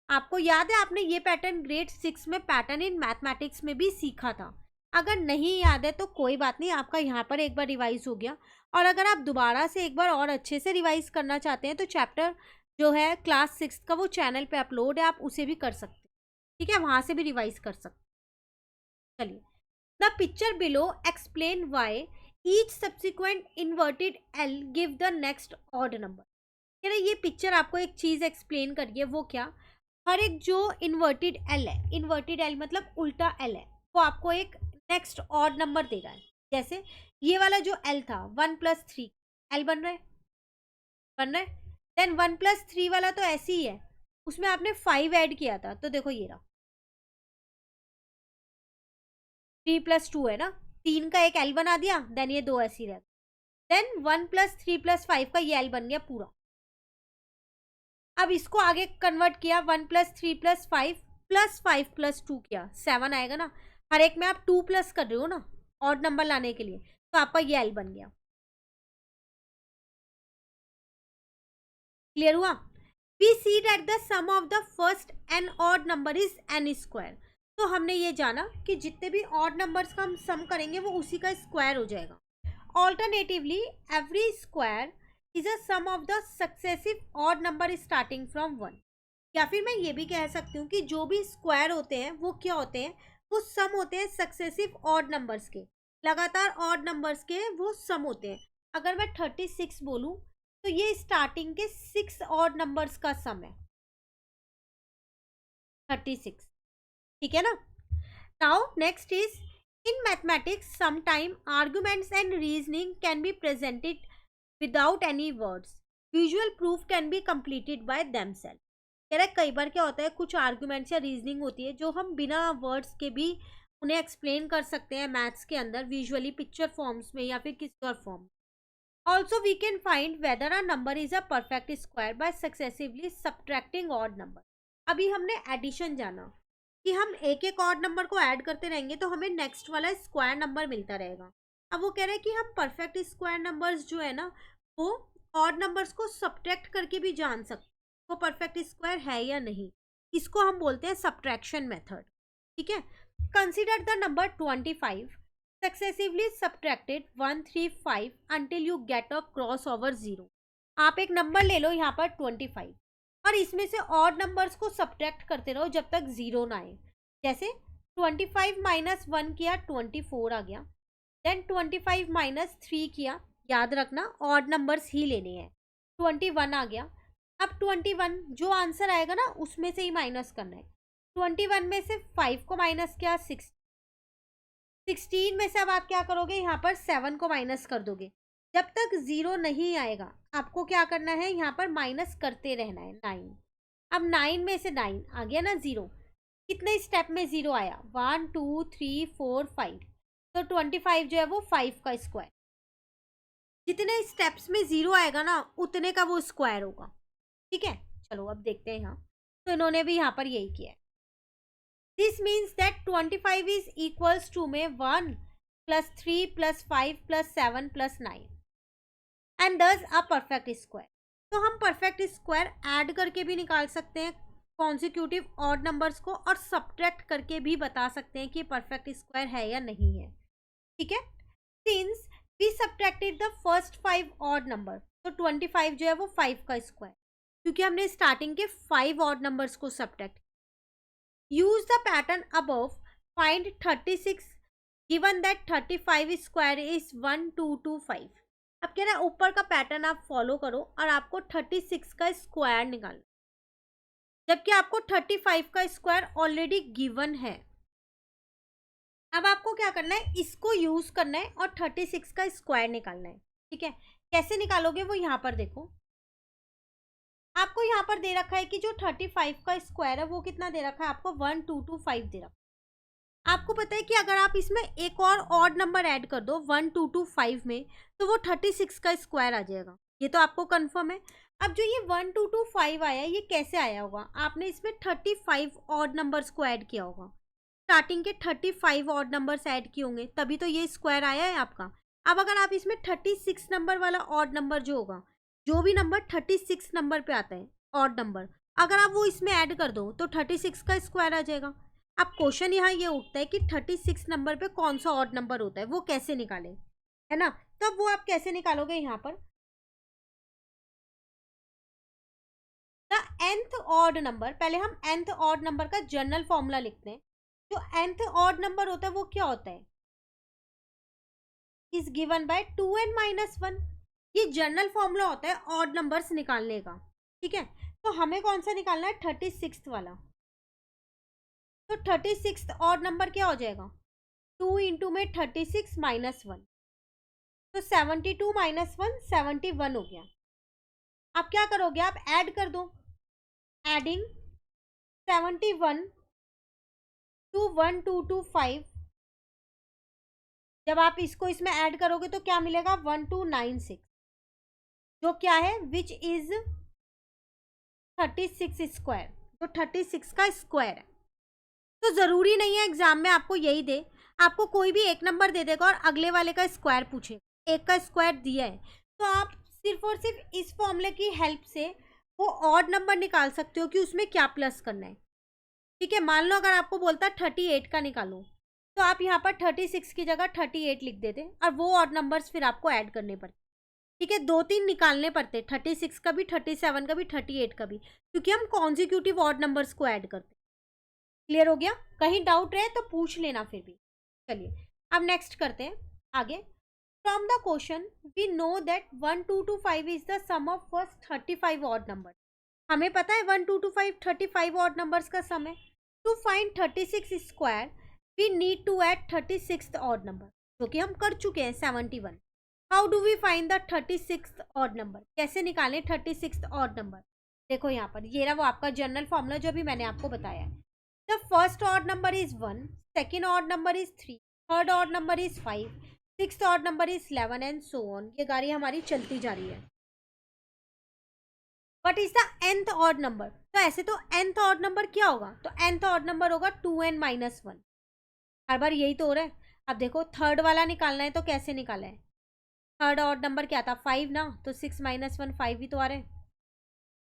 आपको याद है आपने ये पैटर्न ग्रेड 6 में पैटर्न इन मैथमेटिक्स में भी सीखा था। अगर नहीं याद है तो कोई बात नहीं, आपका यहाँ पर एक बार रिवाइज हो गया। और अगर आप दोबारा से एक बार और अच्छे से रिवाइज करना चाहते हैं तो चैप्टर जो है क्लास 6 का वो चैनल पे अपलोड है, आप उसे भी कर सकते हैं। ठीक है, वहाँ से भी रिवाइज कर सकते हैं। चलिए, the picture below explain why each subsequent inverted L give the next odd number. कह रहे ये पिक्चर आपको एक चीज़ एक्सप्लेन करिए, वो क्या, हर एक जो इन्वर्टेड एल है, इन्वर्टेड एल मतलब उल्टा एल है, वो आपको एक नेक्स्ट ऑड नंबर देगा है। जैसे ये वाला जो एल था 1 + 3 एल बन रहा है, बन रहा है। देन 1 + 3 वाला तो ऐसे ही है, उसमें आपने 5 ऐड किया था, तो देखो ये रहा 3 + 2 है ना, 3 का एक एल बना दिया, देन ये 2 ऐसे ही रहता। देन 1 + 3 + 5 का ये एल बन गया पूरा। अब इसको आगे कन्वर्ट किया, 1 + 3 + 5 + 5 + 2 किया, 7 आएगा ना। हर एक में आप 2 प्लस कर रहे हो ना ऑड नंबर लाने के लिए, तो आपका ये एल बन गया। क्लियर हुआ? We see that the sum of the first n odd number is n square. तो हमने ये जाना कि जितने भी ऑड नंबर्स का हम सम करेंगे वो उसी का स्क्वायर हो जाएगा। Alternatively every square is a sum of the successive odd number starting from 1। या फिर मैं ये भी कह सकती हूँ कि जो भी स्क्वायर होते हैं वो क्या होते हैं, वो सम होते हैं सक्सेसिव ऑड नंबर्स के, लगातार ऑड नंबर्स के वो सम होते हैं। अगर मैं 36 बोलूँ तो ये स्टार्टिंग के 6 ऑड नंबर्स का सम है 36। ठीक है ना? Now next is in mathematics sometime arguments and reasoning can be presented without any words, visual proof can be completed by themself. कह रहा है कई बार क्या होता है, कुछ आर्गुमेंट्स या रीजनिंग होती है जो हम बिना वर्ड्स के भी उन्हें एक्सप्लेन कर सकते हैं मैथ्स के अंदर, विजुअली पिक्चर फॉर्म्स में या फिर किसी और form. Also we can find whether a number is a perfect square by successively subtracting odd number. अभी हमने एडिशन जाना कि हम एक एक ऑड नंबर को ऐड करते रहेंगे तो हमें नेक्स्ट वाला स्क्वायर नंबर मिलता रहेगा। अब वो कह रहे हैं कि हम परफेक्ट स्क्वायर नंबर्स जो है ना वो ऑड नंबर्स को सब्ट्रैक्ट करके भी जान सकते हैं वो परफेक्ट स्क्वायर है या नहीं। इसको हम बोलते हैं सब्ट्रैक्शन मेथड। ठीक है? Consider the number 25 successively subtracted 1 3 5 until you get a cross over 0। आप एक नंबर ले लो यहाँ पर 25 और इसमें से ऑड नंबर्स को सब्ट्रैक्ट करते रहो जब तक 0 ना आए। जैसे 25 - 1 किया 24 आ गया, देन 25 - 3 किया, याद रखना ऑड नंबर्स ही लेने हैं, 21 आ गया। अब 21 जो आंसर आएगा ना उसमें से ही माइनस करना है। 21 में से 5 को माइनस किया 16 में से अब आप क्या करोगे, यहाँ पर 7 को माइनस कर दोगे। जब तक 0 नहीं आएगा आपको क्या करना है, यहाँ पर माइनस करते रहना है 9। अब 9 में से 9 आ गया ना 0, कितने स्टेप में 0 आया, 1 2 3 4 5, तो 25 जो है वो 5 का स्क्वायर। जितने स्टेप्स में 0 आएगा ना उतने का वो स्क्वायर होगा। ठीक है? चलो अब देखते हैं यहाँ, तो इन्होंने भी यहाँ पर यही किया है। This means that 25 is equals to में 1 + 3 + 5 + 7 + 9 and does a perfect square. तो हम परफेक्ट स्क्वायर ऐड करके भी निकाल सकते हैं कॉन्सिक्यूटिव ऑड नंबर्स को और सब्ट्रैक्ट करके भी बता सकते हैं कि परफेक्ट स्क्वायर है या नहीं है। ठीक है? Since we subtracted the first 5 odd number, तो 25 जो है वो 5 का स्क्वायर, क्योंकि हमने स्टार्टिंग के 5 ऑड नंबर्स को subtract. Use the pattern above, find 36 given that 35 square is 1225। अब कह रहा है ऊपर का पैटर्न आप फॉलो करो और आपको 36 का स्क्वायर निकालना, जबकि आपको 35 का स्क्वायर ऑलरेडी गिवन है। अब आपको क्या करना है, इसको यूज करना है और 36 का स्क्वायर निकालना है। ठीक है? कैसे निकालोगे वो यहाँ पर देखो, आपको यहाँ पर दे रखा है कि जो 35 का स्क्वायर है वो कितना दे रखा है, आपको 1225 दे रखा है। आपको पता है कि अगर आप इसमें एक और ऑड नंबर ऐड कर दो 1225 में, तो वो 36 का स्क्वायर आ जाएगा। ये तो आपको कंफर्म है। अब जो ये 1225 आया ये कैसे आया होगा, आपने इसमें 35 ऑड नंबर्स को ऐड किया होगा, स्टार्टिंग के 35 ऑड नंबर्स ऐड किए होंगे तभी तो ये स्क्वायर आया है आपका। अब अगर आप इसमें 36 नंबर वाला ऑड नंबर जो होगा, जो भी नंबर 36 नंबर पे आता है ऑड नंबर, अगर आप वो इसमें ऐड कर दो तो 36 का स्क्वायर आ जाएगा। अब क्वेश्चन यहाँ ये उठता है कि 36 नंबर पे कौन सा ऑड नंबर होता है, वो कैसे निकालें, है ना? तो अब वो आप कैसे निकालोगे, यहाँ पर द nth ऑड नंबर, पहले हम nth ऑड नंबर का जनरल फॉर्मूला लिखते हैं। जो nth ऑड नंबर होता है वो क्या होता है, इज गिवन बाय 2n - 1। ये जनरल फॉर्मूला होता है ऑड नंबर्स निकालने का। ठीक है? तो हमें कौन सा निकालना है, 36 वाला। तो 36 ऑड नंबर क्या हो जाएगा, 2 इंटू में 36 - 1, तो 72 - 1 71 हो गया। अब क्या करोगे, आप ऐड कर दो, एडिंग 71 टू 1225। जब आप इसको इसमें ऐड करोगे तो क्या मिलेगा, 1296, जो क्या है, विच इज 36 स्क्वायर, तो 36 का स्क्वायर है। तो ज़रूरी नहीं है एग्जाम में आपको यही दे, आपको कोई भी एक नंबर दे देगा और अगले वाले का स्क्वायर पूछेगा। एक का स्क्वायर दिया है तो आप सिर्फ और सिर्फ इस फॉर्मूले की हेल्प से वो ऑड नंबर निकाल सकते हो कि उसमें क्या प्लस करना है। ठीक है, मान लो अगर आपको बोलता 38 का निकालो, तो आप यहाँ पर 36 की जगह 38 लिख देते और वो ऑड नंबर्स फिर आपको ऐड करने पड़ते। ठीक है, 2-3 निकालने पड़ते, 36 का भी, 37 का भी, 38 का भी, क्योंकि हम कॉन्जिक्यूटिव ऑड नंबर्स को ऐड करते। क्लियर हो गया? कहीं डाउट रहे तो पूछ लेना फिर भी। चलिए अब नेक्स्ट करते हैं आगे। From the question we know that 1 2 to 5 is the sum of first 35 odd number. हमें पता है 1 2 to 5 35 ऑड नंबर्स का सम है। To find 36 square we need to add 36th odd number, जो कि हम कर चुके हैं 71। How do we find the 36th odd number? कैसे निकालें 36th ऑड नंबर? देखो यहाँ पर ये रहा वो आपका जनरल फॉर्मूला जो भी मैंने आपको बताया है। The first odd number is 1, second odd number is 3, third odd number is 5, sixth odd number is 11 and so on. ये गाड़ी हमारी चलती जा रही है। What is the nth odd number? तो ऐसे तो nth ऑड नंबर क्या होगा? तो nth ऑड नंबर होगा 2n-1। हर बार यही तो हो रहा है। अब देखो थर्ड वाला निकालना है तो कैसे निकाला है? थर्ड ऑड नंबर क्या था? 5 ना, तो 6 - 1 5 ही तो आ रहे हैं।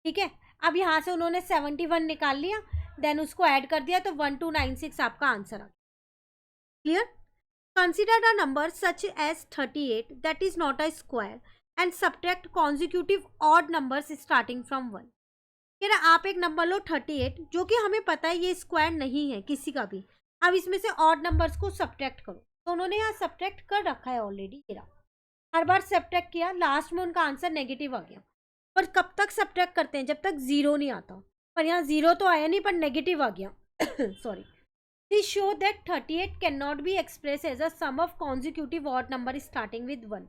ठीक है, अब यहाँ से उन्होंने 71 निकाल लिया, देन उसको ऐड कर दिया, तो 1296 आपका आंसर आ गया। Clear? Consider the number such as 38 that is not a square and subtract consecutive odd numbers starting from 1। कह रहा आप एक नंबर लो 38 जो कि हमें पता है ये स्क्वायर नहीं है किसी का भी। अब इसमें से ऑड नंबर्स को सब्ट्रैक्ट करो, तो उन्होंने यहाँ सब्ट्रैक्ट कर रखा है ऑलरेडी। ये रहा, हर बार सब्ट्रैक्ट किया, लास्ट में उनका आंसर नेगेटिव आ गया। पर कब तक सब्ट्रैक्ट करते हैं? जब तक जीरो नहीं आता। पर यहाँ जीरो तो आया नहीं, पर नेगेटिव आ गया। Sorry. This show that 38 can not be express as a sum of consecutive odd number starting with 1।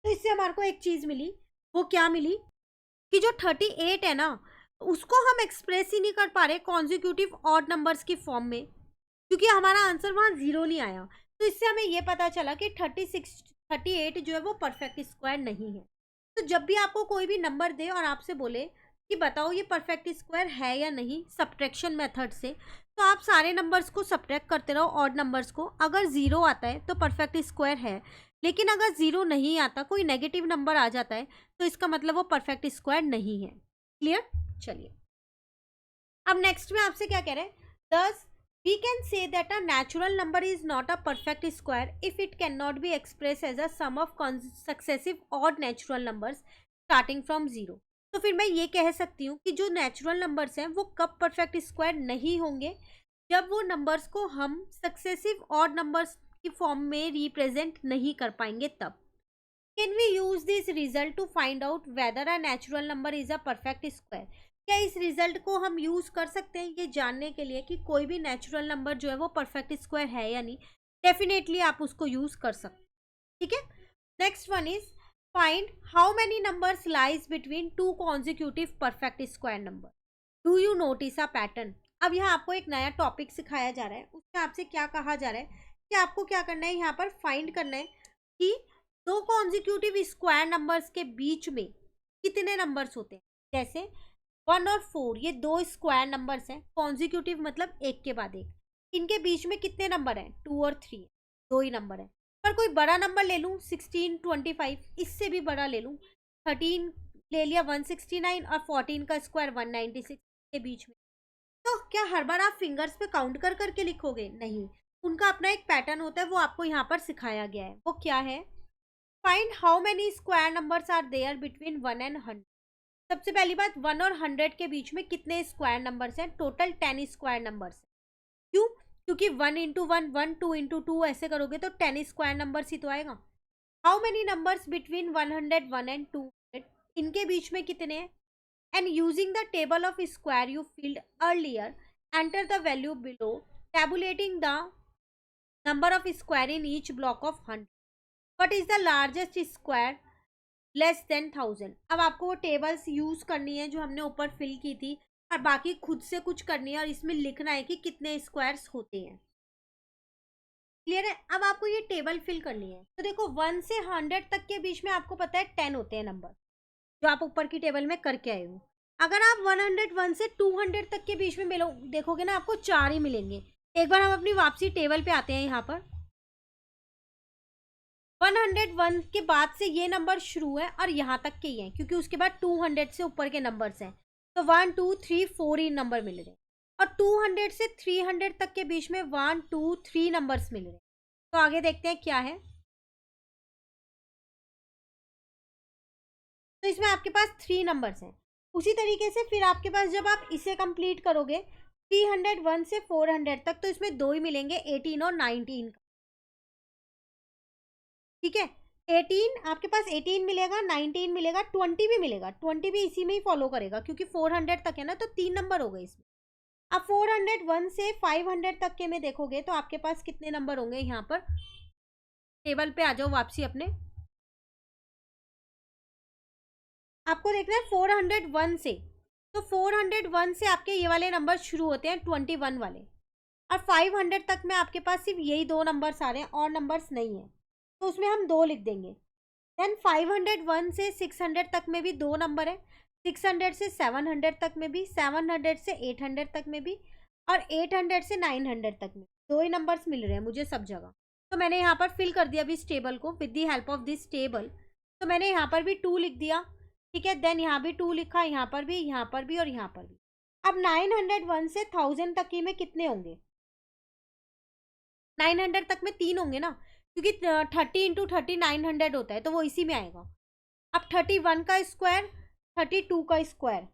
तो इससे हमारे को एक चीज मिली, वो क्या मिली कि जो 38 है ना, उसको हम एक्सप्रेस ही नहीं कर पा रहे कॉन्जिक्यूटिव ऑड नंबर्स की फॉर्म में, क्योंकि हमारा आंसर वहाँ जीरो नहीं आया। तो इससे हमें ये पता चला कि 38 जो है वो परफेक्ट स्क्वायर नहीं है। तो जब भी आपको कोई भी नंबर दे और आपसे बोले कि बताओ ये परफेक्ट स्क्वायर है या नहीं सब्ट्रैक्शन मेथड से, तो आप सारे नंबर्स को सब्ट्रैक्ट करते रहो, ऑड नंबर्स को। अगर जीरो आता है तो परफेक्ट स्क्वायर है, लेकिन अगर जीरो नहीं आता, कोई नेगेटिव नंबर आ जाता है, तो इसका मतलब वो परफेक्ट स्क्वायर नहीं है। क्लियर? चलिए अब नेक्स्ट में आपसे क्या कह रहे हैं? दस we can say that a natural number is not a perfect square if it cannot be expressed as a sum of successive odd natural numbers starting from 0। तो फिर मैं ये कह सकती हूँ कि जो नेचुरल नंबर्स हैं वो कब परफेक्ट स्क्वायर नहीं होंगे? जब वो नंबर्स को हम सक्सेसिव ऑड नंबर्स की फॉर्म में रिप्रेजेंट नहीं कर पाएंगे तब। Can we use this result to find out whether a natural number is a perfect square? क्या इस रिजल्ट को हम यूज कर सकते हैं ये जानने के लिए कि कोई भी नेचुरल नंबर जो है वो परफेक्ट स्क्वायर है या नहीं? डेफिनेटली आप उसको यूज कर सकते हैं। ठीक है, next one is find how many numbers lies between two consecutive perfect square number. Do you notice a pattern? अब यहाँ आपको एक नया टॉपिक सिखाया जा रहा है, उसमें आपसे क्या कहा जा रहा है कि आपको क्या करना है, यहाँ पर फाइंड करना है कि दो कॉन्जिक्यूटिव स्क्वायर नंबर्स के बीच में कितने नंबर्स होते हैं। जैसे 1 और 4 ये दो स्क्वायर नंबर्स हैं, कॉन्जिक्यूटिव मतलब एक के बाद एक। इनके बीच में कितने नंबर हैं? 2 और 3, दो ही नंबर है। पर कोई बड़ा नंबर ले लूँ 16, 25, इससे भी बड़ा ले लूँ 13 ले लिया 169 और 14 का स्क्वायर 196 के बीच में। तो क्या हर बार आप फिंगर्स पे काउंट कर करके लिखोगे? नहीं, उनका अपना एक पैटर्न होता है, वो आपको यहाँ पर सिखाया गया है। वो क्या है? Find how many square numbers are there between 1 and 100। सबसे पहली बात, 1 और 100 के बीच में कितने स्क्वायर नंबर्स हैं? Total 10 square numbers. क्यों? क्योंकि 1 × 1 1, 2 × 2 ऐसे करोगे तो 10 स्क्वायर नंबर्स ही तो आएगा। How many numbers between 101 and 200? इनके बीच में कितने हैं? And using the table of square you field earlier enter the value below tabulating the number of square in each block of 100। What is the largest square less than 1000? अब आपको वो tables use करनी है जो हमने ऊपर fill की थी, और बाकी खुद से कुछ करनी है और इसमें लिखना है कि कितने स्क्वायर्स होते हैं। क्लियर है? अब आपको ये टेबल फिल करनी है। तो देखो 1 से 100 तक के बीच में आपको पता है 10 होते हैं नंबर, जो आप ऊपर की टेबल में करके आए हो। अगर आप 101 से 200 तक के बीच में मिलो देखोगे ना, आपको 4 ही मिलेंगे। एक बार हम अपनी वापसी टेबल पे आते हैं यहाँ पर। 101 के बाद से ये नंबर शुरू है और यहाँ तक के ही हैं, क्योंकि उसके बाद 200 से ऊपर के नंबर्स हैं। तो 1 2 3 4 ही नंबर मिल रहे हैं, और 200 से 300 तक के बीच में 1 2 3 नंबर्स मिल रहे हैं। तो आगे देखते हैं क्या है। तो इसमें आपके पास 3 नंबर्स हैं। उसी तरीके से फिर आपके पास जब आप इसे कंप्लीट करोगे 301 से 400 तक, तो इसमें 2 ही मिलेंगे, 18 और 19 का। ठीक है, 18 आपके पास 18 मिलेगा, 19 मिलेगा, 20 भी मिलेगा। 20 भी इसी में ही फॉलो करेगा, क्योंकि 400 तक है ना, तो 3 नंबर हो गए इसमें। अब 401 से 500 तक के में देखोगे तो आपके पास कितने नंबर होंगे। यहाँ पर टेबल पे आ जाओ वापसी अपने। आपको देखना है 401 से, तो 401 से आपके ये वाले नंबर शुरू होते हैं 21 वाले, और 500 तक में आपके पास सिर्फ यही 2 नंबर्स आ रहे हैं, और नंबर्स नहीं है, तो उसमें हम 2 लिख देंगे। देन 501 से 600 तक में भी 2 नंबर है, 600 से 700 तक में भी, 700 से 800 तक में भी, और 800 से 900 तक में 2 ही नंबर्स मिल रहे हैं मुझे सब जगह। तो मैंने यहाँ पर फिल कर दिया अभी इस टेबल को with the help of this table. तो मैंने यहाँ पर भी 2 लिख दिया। ठीक है, देन यहाँ भी 2 लिखा, यहाँ पर भी, यहाँ पर भी, और यहाँ पर भी। अब 901 से 1000 तक की में कितने होंगे। 900 तक में 3 होंगे ना, क्योंकि 30 इंटू 30 900 होता है, तो वो इसी में आएगा। अब 31 का स्क्वायर, 32 का स्क्वायर,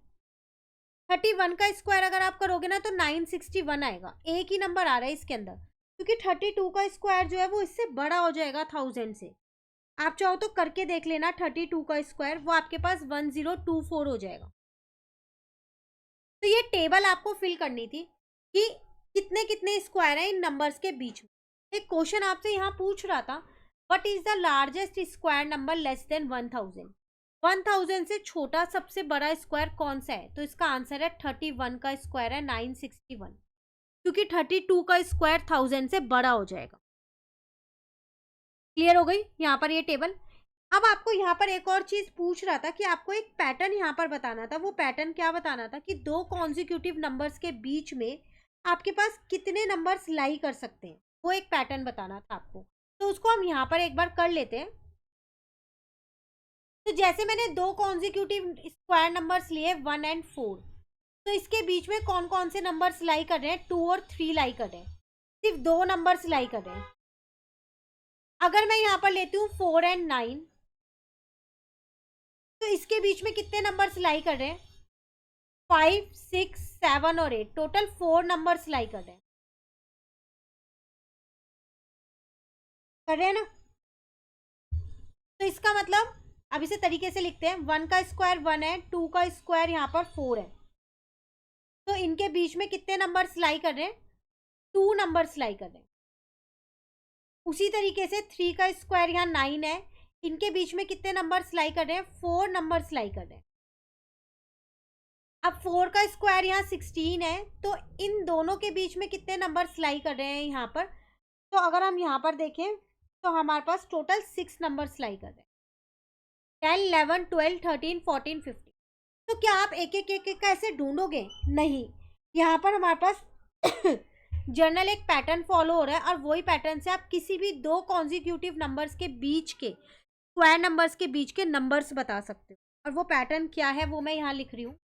31 का स्क्वायर अगर आप करोगे ना तो 961 आएगा। एक ही नंबर आ रहा है इसके अंदर, क्योंकि 32 का स्क्वायर जो है वो इससे बड़ा हो जाएगा 1000 से। आप चाहो तो करके देख लेना, 32 का स्क्वायर वो आपके पास 1024 हो जाएगा। तो ये टेबल आपको फिल करनी थी कि कितने कितने स्क्वायर हैं इन नंबर्स के बीच में। एक क्वेश्चन आपसे यहाँ पूछ रहा था, what is the largest square number less than 1000। 1000 से छोटा सबसे बड़ा स्क्वायर कौन सा है, तो इसका आंसर है 31 का स्क्वायर है 961, क्योंकि 32 का स्क्वायर 1000 से बड़ा हो जाएगा। क्लियर हो गई यहाँ पर ये टेबल। अब आपको यहाँ पर एक और चीज पूछ रहा था कि आपको एक पैटर्न यहाँ पर बताना था। वो पैटर्न क्या बताना था कि 2 कॉन्जिक्यूटिव नंबर्स के बीच में आपके पास कितने नंबर्स लाई कर सकते हैं, वो एक पैटर्न बताना था आपको। तो उसको हम यहाँ पर एक बार कर लेते हैं। तो जैसे मैंने 2 कॉन्जिक्यूटिव स्क्वायर नंबर्स लिए 1 और 4, तो इसके बीच में कौन कौन से नंबर्स लाई कर रहे हैं, 2 और 3 लाई कर रहे हैं, सिर्फ 2 नंबर्स लाई कर रहे हैं। अगर मैं यहाँ पर लेती हूँ 4 और 9, तो इसके बीच में कितने नंबर्स लाई कर रहे हैं, 5 6 7 और 8, टोटल 4 नंबर्स लाई कर रहे हैं ना। तो इसका मतलब अब इसे तरीके से लिखते हैं, 1 का स्क्वायर 1 है, 2 का स्क्वायर यहाँ पर 4 है, तो इनके बीच में कितने नंबर्स लाई कर रहे हैं, 2 नंबर्स लाई कर रहे हैं। उसी तरीके से 3 का स्क्वायर यहाँ 9 है, इनके बीच में कितने नंबर्स लाई कर रहे हैं, 4 नंबर्स लाई कर रहे हैं। अब 4 का स्क्वायर यहाँ 16 है, तो इन दोनों के बीच में कितने नंबर्स लाई कर रहे हैं यहाँ पर, तो अगर हम यहाँ पर देखें तो हमारे पास टोटल 6 नंबर्स लाई कर रहे हैं, 10 11 12 13 14 15। तो क्या आप एक एक एक एक का ऐसे ढूंढोगे, नहीं, यहाँ पर हमारे पास जर्नल एक पैटर्न फॉलो हो रहा है, और वही पैटर्न से आप किसी भी 2 कॉन्जिक्यूटिव नंबर्स के बीच के स्क्वायर नंबर्स के बीच के नंबर्स बता सकते हो। और वो पैटर्न क्या है वो मैं यहाँ लिख रही हूँ।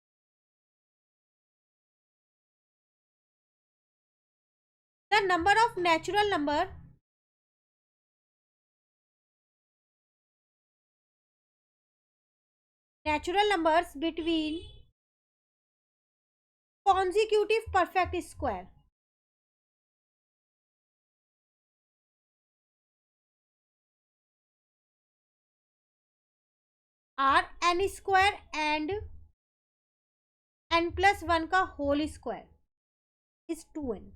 The number of natural numbers between consecutive perfect square are n square and n plus 1 का होल स्क्वायर इज 2n।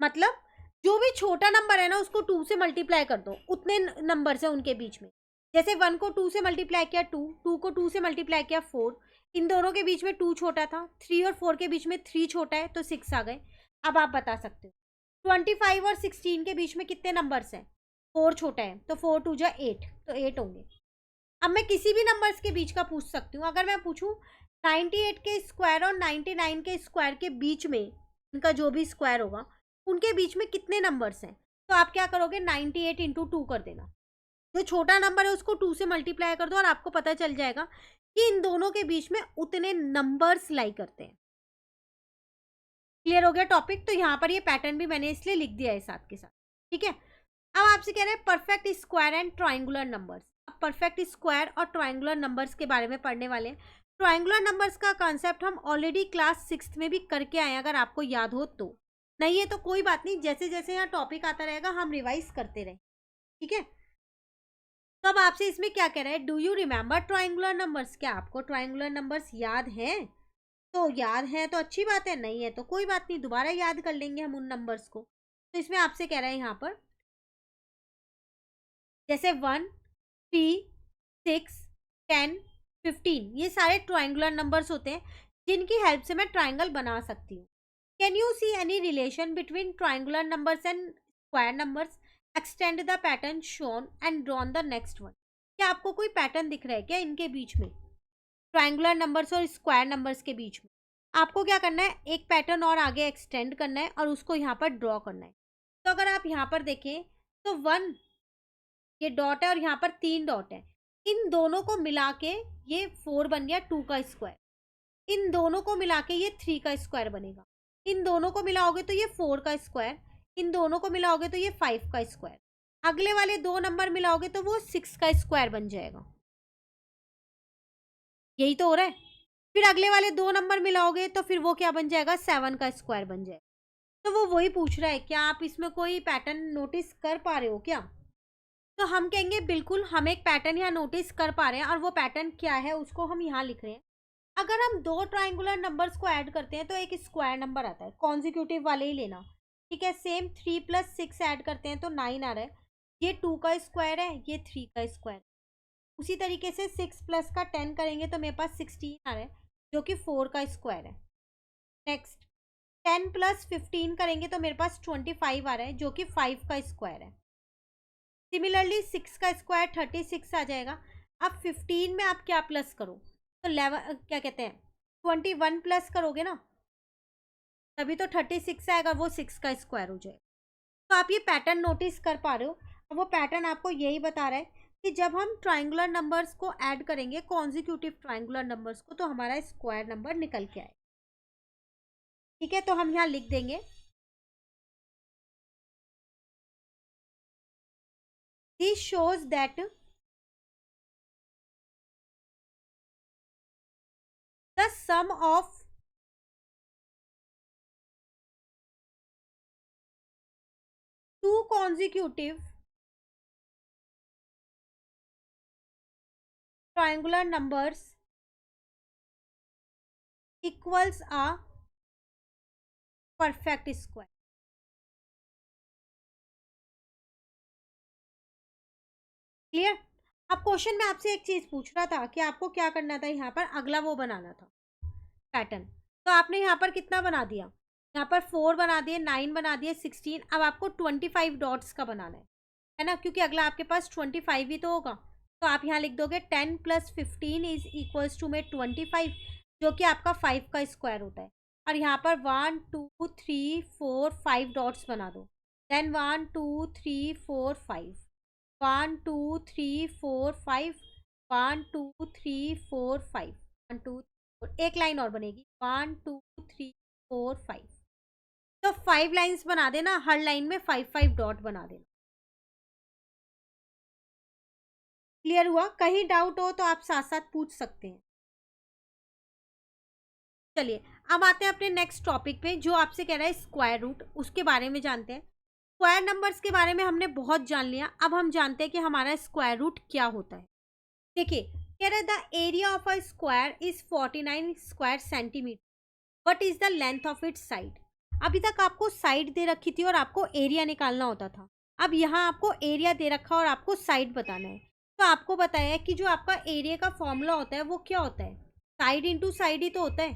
मतलब जो भी छोटा नंबर है ना उसको 2 से मल्टीप्लाई कर दो, उतने नंबर है उनके बीच में। जैसे 1 को 2 से मल्टीप्लाई किया 2, 2 को 2 से मल्टीप्लाई किया 4, इन दोनों के बीच में 2 छोटा था, 3 और 4 के बीच में 3 छोटा है, तो 6 आ गए। अब आप बता सकते हो 25 और 16 के बीच में कितने नंबर्स हैं, 4 छोटा है, तो 4 2 जा 8, तो 8 होंगे। अब मैं किसी भी नंबर्स के बीच का पूछ सकती हूँ। अगर मैं पूछूँ 98 के स्क्वायर और 99 के स्क्वायर के बीच में, इनका जो भी स्क्वायर होगा उनके बीच में कितने नंबर्स हैं, तो आप क्या करोगे 98 इंटू 2 कर देना। जो छोटा नंबर है उसको 2 से मल्टीप्लाई कर दो और आपको पता चल जाएगा कि इन दोनों के बीच में उतने नंबर्स लाई करते हैं। क्लियर हो गया टॉपिक? तो यहाँ पर ये पैटर्न भी मैंने इसलिए लिख दिया है साथ के साथ। ठीक है, अब आपसे कह रहे हैं perfect square and triangular numbers. अब परफेक्ट स्क्वायर और ट्राइंगुलर नंबर्स के बारे में पढ़ने वाले हैं। ट्राइंगुलर नंबर्स का कॉन्सेप्ट हम ऑलरेडी क्लास 6 में भी करके आए हैं, अगर आपको याद हो तो। नहीं है तो कोई बात नहीं, जैसे जैसे यहाँ टॉपिक आता रहेगा हम रिवाइज करते रहें। ठीक है, तो अब आपसे इसमें क्या कह रहा है, do you remember triangular numbers? क्या आपको ट्राइंगुलर नंबर्स याद हैं? तो याद है तो अच्छी बात है, नहीं है तो कोई बात नहीं, दोबारा याद कर लेंगे हम उन नंबर्स को। तो इसमें आपसे कह रहा है यहाँ पर जैसे 1, 3, 6, 10, 15, ये सारे ट्राइंगुलर नंबर्स होते हैं जिनकी हेल्प से मैं ट्राइंगल बना सकती हूँ। Can you see any relation between triangular numbers and square numbers? Extend the pattern shown and drawn the next one. क्या आपको कोई पैटर्न दिख रहा है क्या इनके बीच में, ट्राइंगुलर नंबर्स और स्क्वायर नंबर्स के बीच में? आपको क्या करना है, एक पैटर्न और आगे एक्सटेंड करना है और उसको यहाँ पर ड्रॉ करना है। तो अगर आप यहाँ पर देखें तो 1 ये डॉट है और यहाँ पर 3 डॉट है, इन दोनों को मिला के ये 4 बन गया 2 का स्क्वायर। इन दोनों को मिला के ये 3 का स्क्वायर बनेगा। इन दोनों को मिलाओगे तो ये 4 का स्क्वायर, इन दोनों को मिलाओगे तो ये 5 का स्क्वायर। अगले वाले 2 नंबर मिलाओगे तो वो 6 का स्क्वायर बन जाएगा। यही तो हो रहा है। फिर अगले वाले 2 नंबर मिलाओगे तो फिर वो क्या बन जाएगा, 7 का स्क्वायर बन जाएगा। तो वो वही पूछ रहा है, क्या आप इसमें कोई पैटर्न नोटिस कर पा रहे हो क्या? तो हम कहेंगे बिल्कुल हम एक पैटर्न यहाँ नोटिस कर पा रहे हैं, और वो पैटर्न क्या है उसको हम यहाँ लिख रहे हैं। अगर हम 2 ट्राइंगुलर नंबर्स को ऐड करते हैं तो एक स्क्वायर नंबर आता है, कॉन्जिक्यूटिव वाले ही लेना। ठीक है, सेम 3 + 6 ऐड करते हैं तो 9 आ रहा है। ये 2 का स्क्वायर है, ये 3 का स्क्वायर। उसी तरीके से 6 + का 10 करेंगे तो मेरे पास 16 आ रहा है, जो कि 4 का स्क्वायर है। नेक्स्ट 10 + 15 करेंगे तो मेरे पास 25 आ रहा है, जो कि 5 का स्क्वायर है। सिमिलरली 6 का स्क्वायर 36 आ जाएगा। अब 15 में आप क्या प्लस करो, तो 11 क्या कहते हैं 21 प्लस करोगे ना, तभी तो 36 आएगा, वो 6 का स्क्वायर हो जाएगा। तो आप ये पैटर्न नोटिस कर पा रहे हो। अब वो पैटर्न आपको यही बता रहा है कि जब हम ट्राइंगुलर नंबर्स को ऐड करेंगे, कॉन्जिक्यूटिव ट्राइंगुलर नंबर्स को, तो हमारा स्क्वायर नंबर निकल के आए। ठीक है, तो हम यहाँ लिख देंगे this shows that the sum of two consecutive triangular numbers equals a perfect square। Clear? अब क्वेश्चन में आपसे एक चीज पूछ रहा था कि आपको क्या करना था, यहाँ पर अगला वो बनाना था पैटर्न। तो आपने यहाँ पर कितना बना दिया, यहाँ पर 4 बना दिए, 9 बना दिए, 16। अब आपको 25 डॉट्स का बनाना है ना, क्योंकि अगला आपके पास 25 ही तो होगा। तो आप यहाँ लिख दोगे 10 + 15 इज इक्वल्स टू में 25, जो कि आपका 5 का स्क्वायर होता है। और यहाँ पर 1 2 3 4 5 डॉट्स बना दो। देन 1 2 3 4 5, 1 2 3 4 5, 1 2 3 4 5, 1 2 4, एक लाइन और बनेगी 1 2 3 4 5। तो 5 लाइन्स बना देना, हर लाइन में 5 5 डॉट बना देना। क्लियर हुआ? कहीं डाउट हो तो आप साथ साथ पूछ सकते हैं। चलिए अब आते हैं अपने नेक्स्ट टॉपिक पे, जो आपसे कह रहा है स्क्वायर रूट, उसके बारे में जानते हैं। स्क्वायर नंबर्स के बारे में हमने बहुत जान लिया, अब हम जानते हैं कि हमारा स्क्वायर रूट क्या होता है। देखिए कह रहा है the area of a square is 49 square centimetre, what is the length of its side. अभी तक आपको साइड दे रखी थी और आपको एरिया निकालना होता था। अब यहाँ आपको एरिया दे रखा और आपको साइड बताना है। तो आपको बताया है कि जो आपका एरिया का फॉर्मूला होता है वो क्या होता है, साइड इंटू साइड ही तो होता है।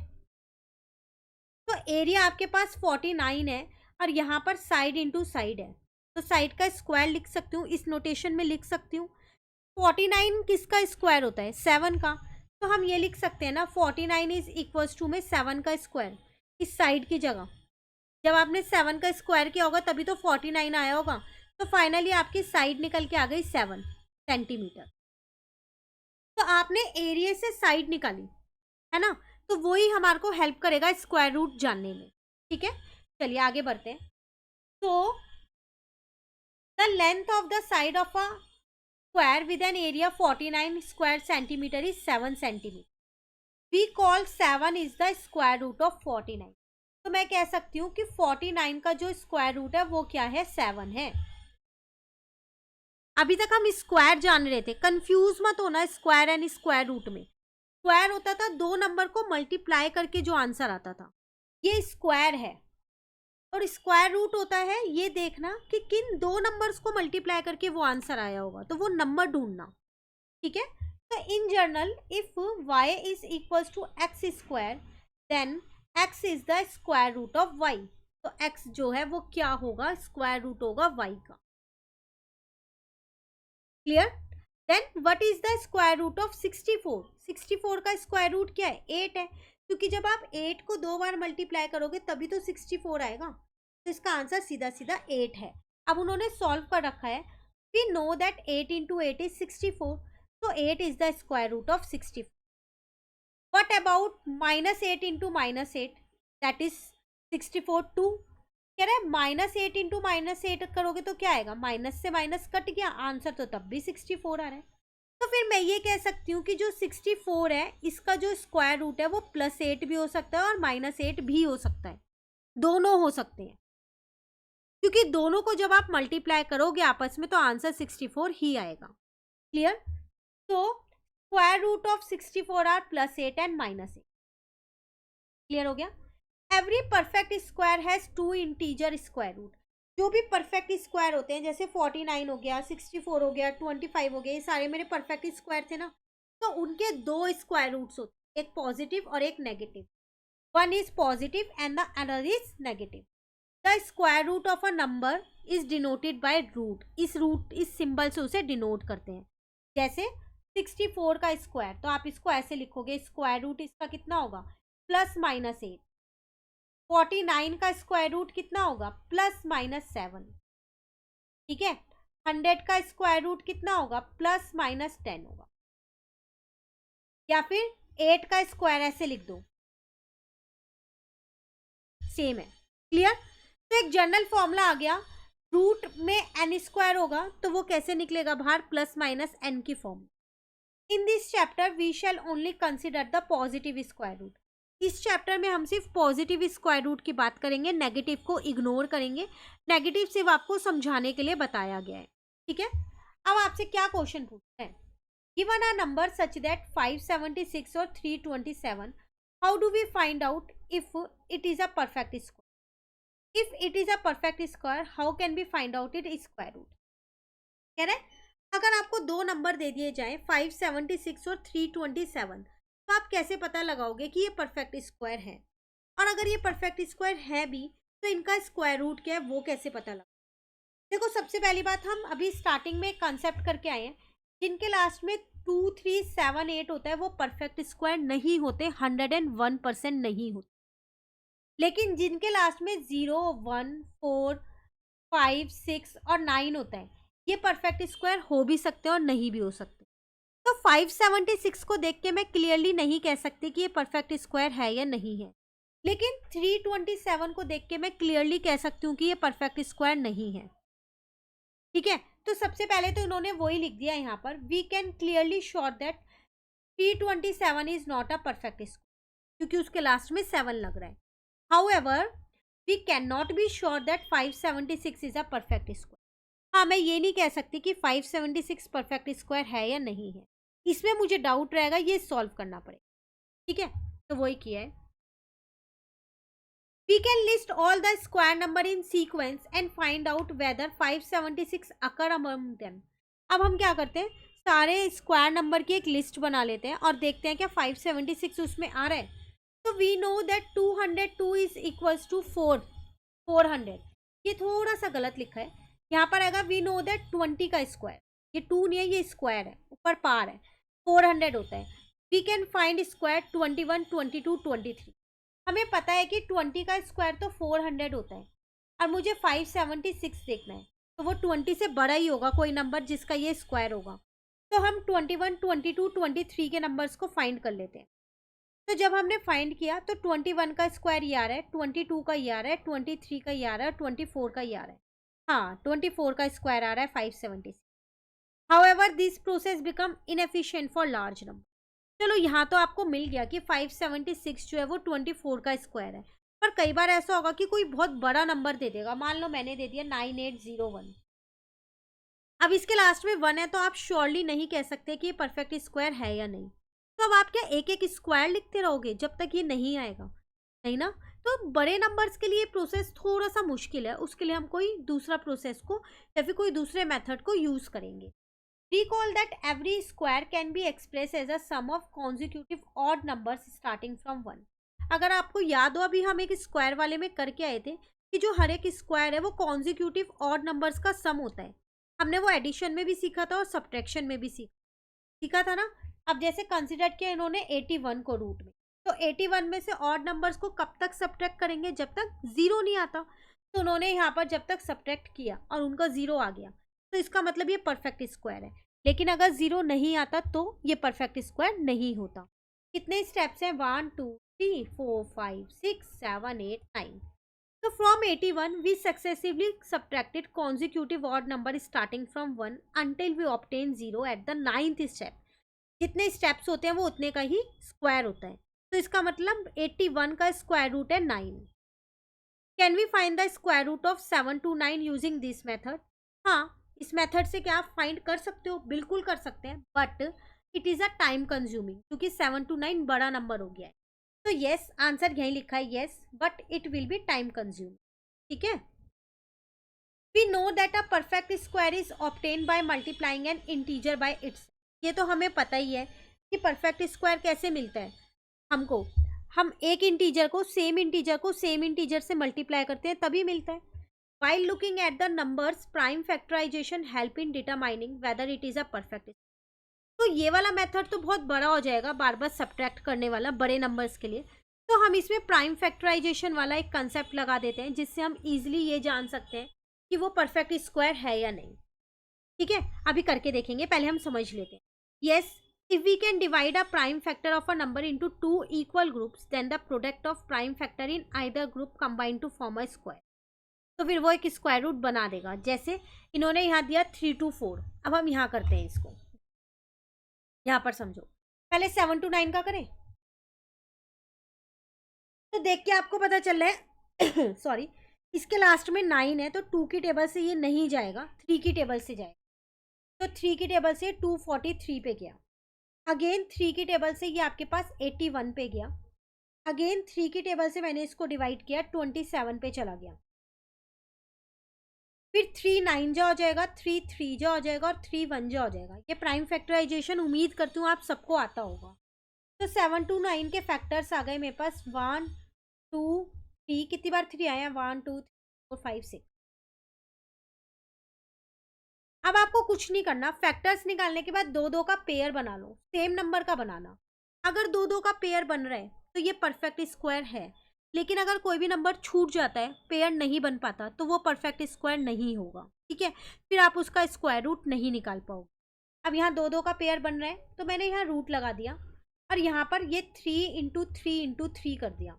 तो एरिया आपके पास 49 है और यहाँ पर साइड इंटू साइड है, तो साइड का स्क्वायर लिख सकती हूँ, इस नोटेशन में लिख सकती हूँ। 49 किसका स्क्वायर होता है? 7 का। तो हम ये लिख सकते हैं ना 49 इज इक्वल्स टू में 7 का स्क्वायर इस साइड की जगह। जब आपने 7 का स्क्वायर किया होगा तभी तो 49 आया होगा। तो फाइनली आपकी साइड निकल के आ गई 7 सेंटीमीटर। तो आपने एरिया से साइड निकाली है ना, तो वही हमारे को हेल्प करेगा स्क्वायर रूट जानने में। ठीक है, चलिए आगे बढ़ते हैं। तो the length of the side of a square with an area 49 square centimetre is 7 centimetre. We call 7 is the square root of 49। तो मैं कह सकती हूँ कि 49 का जो स्क्वायर रूट है वो क्या है? 7 है। अभी तक हम स्क्वायर जान रहे थे, कंफ्यूज मत होना स्क्वायर एंड स्क्वायर रूट में। स्क्वायर होता था दो नंबर को मल्टीप्लाई करके जो आंसर आता था, ये स्क्वायर है। और स्क्वायर रूट होता है ये देखना कि किन दो नंबर्स को मल्टीप्लाई करके वो आंसर आया होगा, तो वो नंबर ढूंढना। ठीक है, तो in general if y is equals to x square then x is the square root of y। तो x जो है वो क्या होगा? स्क्वायर रूट होगा y का। Clear? Then what is the square root of 64? 64 का स्क्वायर रूट क्या है? 8 है, क्योंकि जब आप 8 को दो बार मल्टीप्लाई करोगे तभी तो 64 आएगा। तो इसका आंसर सीधा सीधा 8 है। अब उन्होंने सॉल्व कर रखा है। We know that 8 into 8 is 64, तो 8 is the square root of 64। What about -8 into -8 that is 64 2। कह रहा है -8 इंटू -8 करोगे तो क्या आएगा? माइनस से माइनस कट गया, आंसर तो तब भी 64 आ रहा है। तो फिर मैं ये कह सकती हूँ कि जो 64 है इसका जो स्क्वायर रूट है वो +8 भी हो सकता है और -8 भी हो सकता है, दोनों हो सकते हैं, क्योंकि दोनों को जब आप मल्टीप्लाई करोगे आपस में तो आंसर 64 ही आएगा। क्लियर? तो square root of 64 are +8 and -8। Clear हो गया? Every perfect square has 2 integer square root. जो भी परफेक्ट स्क्वायर होते हैं, जैसे 49 हो गया, 64 हो गया, 25 हो गया, ये सारे मेरे परफेक्ट स्क्वायर थे ना, तो उनके दो स्क्वायर रूट्स होते हैं, एक पॉजिटिव और एक negative. One is positive and the other is negative. The square root of a number is denoted by root. इस सिंबल से उसे डिनोट करते हैं। जैसे 64 का स्क्वायर, तो आप इसको ऐसे लिखोगे, स्क्वायर रूट इसका कितना होगा? +-8। 49 का स्क्वायर रूट कितना होगा? +-7। ठीक है, 100 का स्क्वायर रूट कितना होगा? +-10 होगा। या फिर 8 का स्क्वायर ऐसे लिख दो, सेम है। क्लियर? तो एक जनरल फॉर्मूला आ गया, रूट में n स्क्वायर होगा तो वो कैसे निकलेगा बाहर? +-n की form. In this chapter we shall only consider the positive square root. इस चैप्टर में हम सिर्फ पॉजिटिव स्क्वायर रूट की बात करेंगे, नेगेटिव को इग्नोर करेंगे। नेगेटिव सिर्फ आपको समझाने के लिए बताया गया है। ठीक है, अब आपसे क्या क्वेश्चन पूछते हैं? Given a number such that 576 और 327, how do we find out if it is a perfect square? If it is a perfect square how can be find out it square root? कह रहे अगर आपको दो number दे दिए जाएं 576 और 327, तो आप कैसे पता लगाओगे कि ये परफेक्ट स्क्वायर है? और अगर ये परफेक्ट स्क्वायर है भी तो इनका स्क्वायर रूट क्या है वो कैसे पता लगा? देखो, सबसे पहली बात, हम अभी स्टार्टिंग में कंसेप्ट करके आए हैं, जिनके लास्ट में 2, 3, 7, 8 होता है वो परफेक्ट स्क्वायर नहीं होते, 101% नहीं होते। लेकिन जिनके लास्ट में 0, 1, 4, 5, 6 और 9 होता है ये परफेक्ट स्क्वायर हो भी सकते हैं और नहीं भी हो सकते। तो 576 को देख के मैं क्लियरली नहीं कह सकती कि ये परफेक्ट स्क्वायर है या नहीं है, लेकिन 327 को देख के मैं क्लियरली कह सकती हूँ कि ये परफेक्ट स्क्वायर नहीं है। ठीक है, तो सबसे पहले तो इन्होंने वही लिख दिया यहाँ पर, we can clearly sure that 327 is not a perfect square, क्योंकि उसके लास्ट में 7 लग रहा है। However we can not be sure that 576 is a perfect square. हाँ, मैं ये नहीं कह सकती कि 576 परफेक्ट स्क्वायर है या नहीं है, इसमें मुझे डाउट रहेगा, ये सॉल्व करना पड़ेगा। ठीक है, तो वही किया है। We can list all the square number in sequence and find out whether 576 occur among them. अब हम क्या करते हैं, सारे स्क्वायर नंबर की एक लिस्ट बना लेते हैं और देखते हैं क्या 576 उसमें आ रहा है। तो we know that 202 is equals to 400। ये थोड़ा सा गलत लिखा है, यहाँ पर आएगा वी नो दैट 20 का स्क्वायर, ये 2 नहीं है, ये स्क्वायर है, ऊपर पार है, 400 होता है। We can find square 21, 22, 23। हमें पता है कि 20 का स्क्वायर तो 400 होता है और मुझे 576 देखना है, तो वो 20 से बड़ा ही होगा कोई नंबर जिसका ये स्क्वायर होगा। तो हम 21, 22, 23 के नंबर्स को फाइंड कर लेते हैं। तो जब हमने फाइंड किया तो 21 का स्क्वायर ये आ रहा है, 22 का ये आ रहा है, 23 का ये आ रहा है, 24 का ये आ रहा है। हाँ, 24 का स्क्वायर आ रहा है 576। However this process become inefficient for large number. चलो यहाँ तो आपको मिल गया कि 576 जो है वो 24 का स्क्वायर है, पर कई बार ऐसा होगा कि कोई बहुत बड़ा नंबर दे देगा। मान लो मैंने दे दिया 9801। अब इसके लास्ट में 1 है तो आप श्योरली नहीं कह सकते कि ये परफेक्ट स्क्वायर है या नहीं। तो अब आप क्या एक एक स्क्वायर लिखते रहोगे जब तक ये नहीं आएगा? नहीं ना। तो बड़े नंबर्स के लिए प्रोसेस थोड़ा सा मुश्किल है, उसके लिए हम कोई दूसरा प्रोसेस को या फिर कोई दूसरे मेथड को यूज करेंगे। Recall that every square can be expressed as a sum of consecutive odd numbers starting from 1। अगर आपको याद हो, अभी हम एक स्क्वायर वाले में करके आए थे कि जो हर एक स्क्वायर है वो कॉन्जिक्यूटिव ऑड नंबर्स का सम होता है। हमने वो एडिशन में भी सीखा था और सब्ट्रैक्शन में भी सीखा था ना। अब जैसे कंसिडर किया इन्होंने 81 को रूट में, तो 81 में से ऑड नंबर्स को कब तक सब्ट्रैक्ट करेंगे? जब तक 0 नहीं आता। तो उन्होंने यहाँ पर जब तक सब्ट्रैक्ट किया और उनका 0 आ गया तो इसका मतलब ये परफेक्ट स्क्वायर है। लेकिन अगर 0 नहीं आता तो ये परफेक्ट स्क्वायर नहीं होता। कितने स्टेप्स हैं? 1 2 3 4 5 6 7 8 9। तो from 81 we successively subtracted consecutive odd number starting from 1 until we obtain 0 at the 9th step. जितने स्टेप्स होते हैं वो उतने का ही स्क्वायर होता है। तो इसका मतलब 81 का स्क्वायर रूट है 9। Can we find the square root of 7 to 9 using this method? हाँ, इस मेथड से क्या आप फाइंड कर सकते हो? बिल्कुल कर सकते हैं, but it is a time consuming, क्योंकि 7 to 9 बड़ा नंबर हो गया है। तो येस, आंसर यहीं लिखा है yes, but it will be time consuming. ठीक है। We know that a perfect square is obtain by multiplying an integer by its. ये तो हमें पता ही है कि परफेक्ट स्क्वायर कैसे मिलता है हमको। हम एक इंटीजर को सेम इंटीजर से मल्टीप्लाई करते हैं तभी मिलता है। While looking at the numbers, prime factorization help in determining whether it is a perfect square। तो ये वाला मेथड तो बहुत बड़ा हो जाएगा, बार बार सब्ट्रैक्ट करने वाला बड़े नंबर्स के लिए। तो हम इसमें प्राइम फैक्टराइजेशन वाला एक कंसेप्ट लगा देते हैं जिससे हम इजीली ये जान सकते हैं कि वो परफेक्ट स्क्वायर है या नहीं। ठीक है, अभी करके देखेंगे, पहले हम समझ लेते हैं। Yes, if we can divide a prime factor of a number into two equal groups, then the product of prime factor in either group combine to form a square। तो फिर वो एक स्क्वायर रूट बना देगा। जैसे इन्होंने यहाँ दिया 3 to 4। अब हम यहाँ करते हैं इसको, यहाँ पर समझो। पहले 7 to 9 का करें तो देख के आपको पता चल रहा है सॉरी, इसके लास्ट में 9 है तो 2 की टेबल से ये नहीं जाएगा, 3 की टेबल से जाएगा। तो 3 की टेबल से 243 पे गया। अगेन 3 की टेबल से ये आपके पास 81 पे गया। अगेन 3 की टेबल से मैंने इसको डिवाइड किया, 27 पे चला गया। फिर 3 9 जा हो जाएगा, 3 3 जा हो जाएगा और 3 1 जा हो जाएगा। ये प्राइम फैक्टराइजेशन उम्मीद करती हूँ आप सबको आता होगा। तो 7 to 9 के फैक्टर्स आ गए मेरे पास 1 2 3। कितनी बार 3 आया? 1 2 3 4 5 6। अब आपको कुछ नहीं करना, फैक्टर्स निकालने के बाद दो दो का पेयर बना लो, सेम नंबर का बनाना। अगर दो दो का पेयर बन रहा है तो ये परफेक्ट स्क्वायर है। लेकिन अगर कोई भी नंबर छूट जाता है, पेयर नहीं बन पाता, तो वो परफेक्ट स्क्वायर नहीं होगा। ठीक है, फिर आप उसका स्क्वायर रूट नहीं निकाल पाओगे। अब यहाँ दो दो का पेयर बन रहा है तो मैंने यहाँ रूट लगा दिया और यहाँ पर ये 3 इंटू 3 इंटू 3 कर दिया।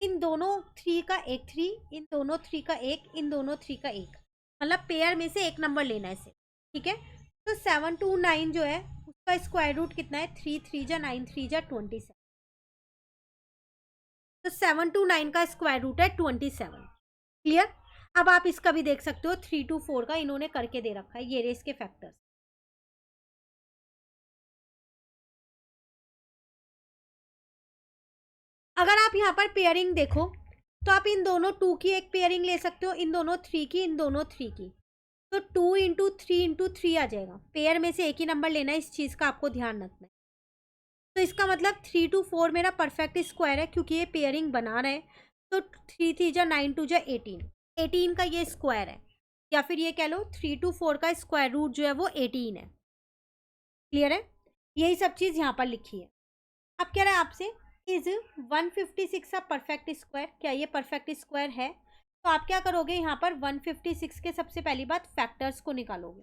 इन दोनों 3 का एक 3, इन दोनों 3 का एक, इन दोनों 3 का एक, मतलब पेयर में से एक नंबर लेना है इसे। ठीक है, तो 7 to 9 जो है उसका स्क्वायर रूट कितना है? 3 3 जा 9 3 जा 27। तो 7 to 9 का स्क्वायर रूट है 27। क्लियर? अब आप इसका भी देख सकते हो, 3 to 4 का इन्होंने करके दे रखा है, ये रेस के फैक्टर्स। अगर आप यहाँ पर पेयरिंग देखो तो आप इन दोनों 2 की एक पेयरिंग ले सकते हो, इन दोनों 3 की, इन दोनों 3 की। तो 2 इंटू 3 इंटू 3 आ जाएगा। पेयर में से एक ही नंबर लेना है, इस चीज़ का आपको ध्यान रखना है। तो इसका मतलब 3 to 4 मेरा परफेक्ट स्क्वायर है क्योंकि ये पेयरिंग बना रहे हैं। तो 3 3 जा 9 2 जा 18, 18 का ये स्क्वायर है। या फिर ये कह लो 3 to 4 का स्क्वायर रूट जो है वो 18 है। क्लियर है? यही सब चीज़ यहाँ पर लिखी है। अब कह रहा है आपसे, इज 156 अ परफेक्ट स्क्वायर, क्या ये परफेक्ट स्क्वायर है? तो आप क्या करोगे, यहाँ पर 156 के सबसे पहली बात फैक्टर्स को निकालोगे।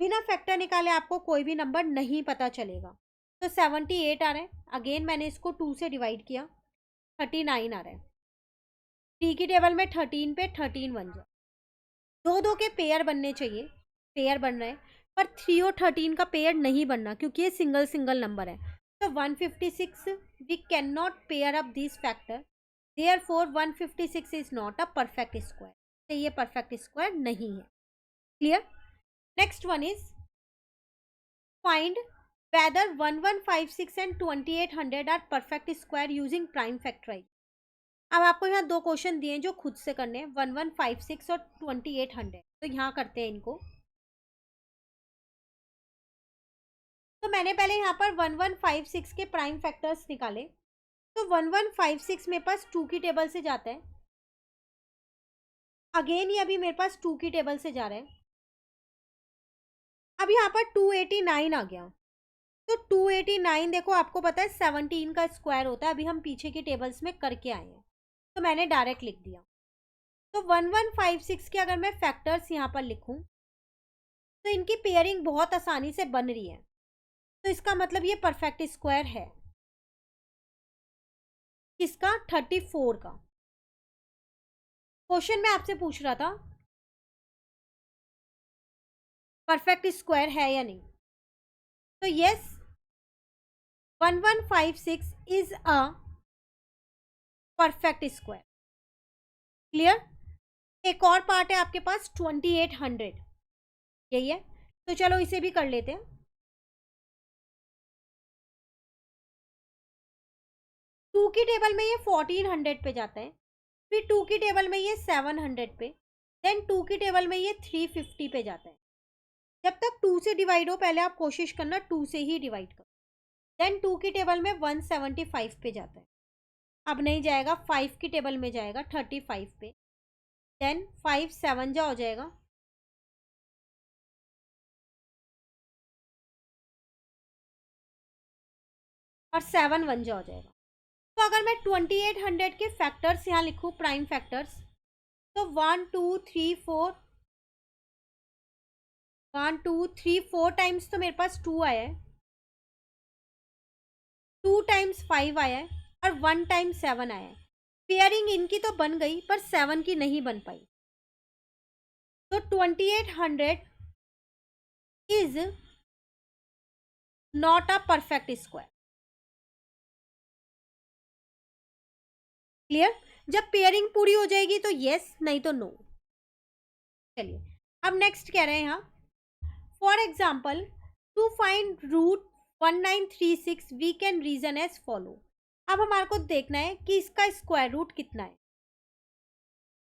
बिना फैक्टर निकाले आपको कोई भी नंबर नहीं पता चलेगा। तो 78 आ रहा है, अगेन मैंने इसको 2 से डिवाइड किया, 39 आ रहा है। टी की टेबल में 13 पे 13 बन जाए, दो दो के पेयर बनने चाहिए, पेयर बन रहे हैं, पर 3 और 13 का पेयर नहीं बनना क्योंकि ये सिंगल सिंगल नंबर है। तो 156 we can not pair up this factor, therefore 156 is not a perfect square, तो ये परफेक्ट स्क्वायर नहीं है। Clear? Next one is find whether 1156 and 2800 are perfect square using prime factorization। अब आपको यहाँ दो क्वेश्चन दिए हैं जो खुद से करने हैं, 1156 और 2800। तो यहाँ करते हैं इनको। तो मैंने पहले यहाँ पर 1156 के प्राइम फैक्टर्स निकाले। तो 1156 मेरे पास 2 की टेबल से जाता है, अगेन ये अभी मेरे पास 2 की टेबल से जा रहा है। अब यहाँ पर 289 आ गया। तो 289 देखो, आपको पता है 17 का स्क्वायर होता है, अभी हम पीछे की टेबल्स में करके आए हैं, तो मैंने डायरेक्ट लिख दिया। तो 1156 के अगर मैं फैक्टर्स यहाँ पर लिखूं तो इनकी पेयरिंग बहुत आसानी से बन रही है, तो इसका मतलब ये परफेक्ट स्क्वायर है। किसका? 34 का। क्वेश्चन में आपसे पूछ रहा था परफेक्ट स्क्वायर है या नहीं, तो yes 1156 is a perfect square. Clear? एक और पार्ट है आपके पास 2800, यही है, तो चलो इसे भी कर लेते हैं। 2 की टेबल में ये 1400 पे जाता है, फिर 2 की टेबल में ये 700 पे, देन 2 की टेबल में ये 350 पे जाता है। जब तक 2 से डिवाइड हो पहले आप कोशिश करना 2 से ही डिवाइड करो। देन 2 की टेबल में 175 पे जाता है, अब नहीं जाएगा, 5 की टेबल में जाएगा 35 पे, देन 5 7 जा हो जाएगा, और 7 1 जा हो जाएगा। तो अगर मैं 2800 के फैक्टर्स यहाँ लिखूँ, प्राइम फैक्टर्स, तो 1 2 3 4 1 2 3 4 टाइम्स तो मेरे पास 2 आया है, 2 टाइम्स 5 आया है, और 1 टाइम्स 7 आया है। पेयरिंग इनकी तो बन गई पर 7 की नहीं बन पाई। तो 2800 is not a perfect square. Clear? जब पेयरिंग पूरी हो जाएगी तो यस, नहीं तो नो। चलिए अब नेक्स्ट कह रहे हैं यहाँ, for example to find root 1936 we can reason as follow. अब हमारे को देखना है कि इसका स्क्वायर रूट कितना है।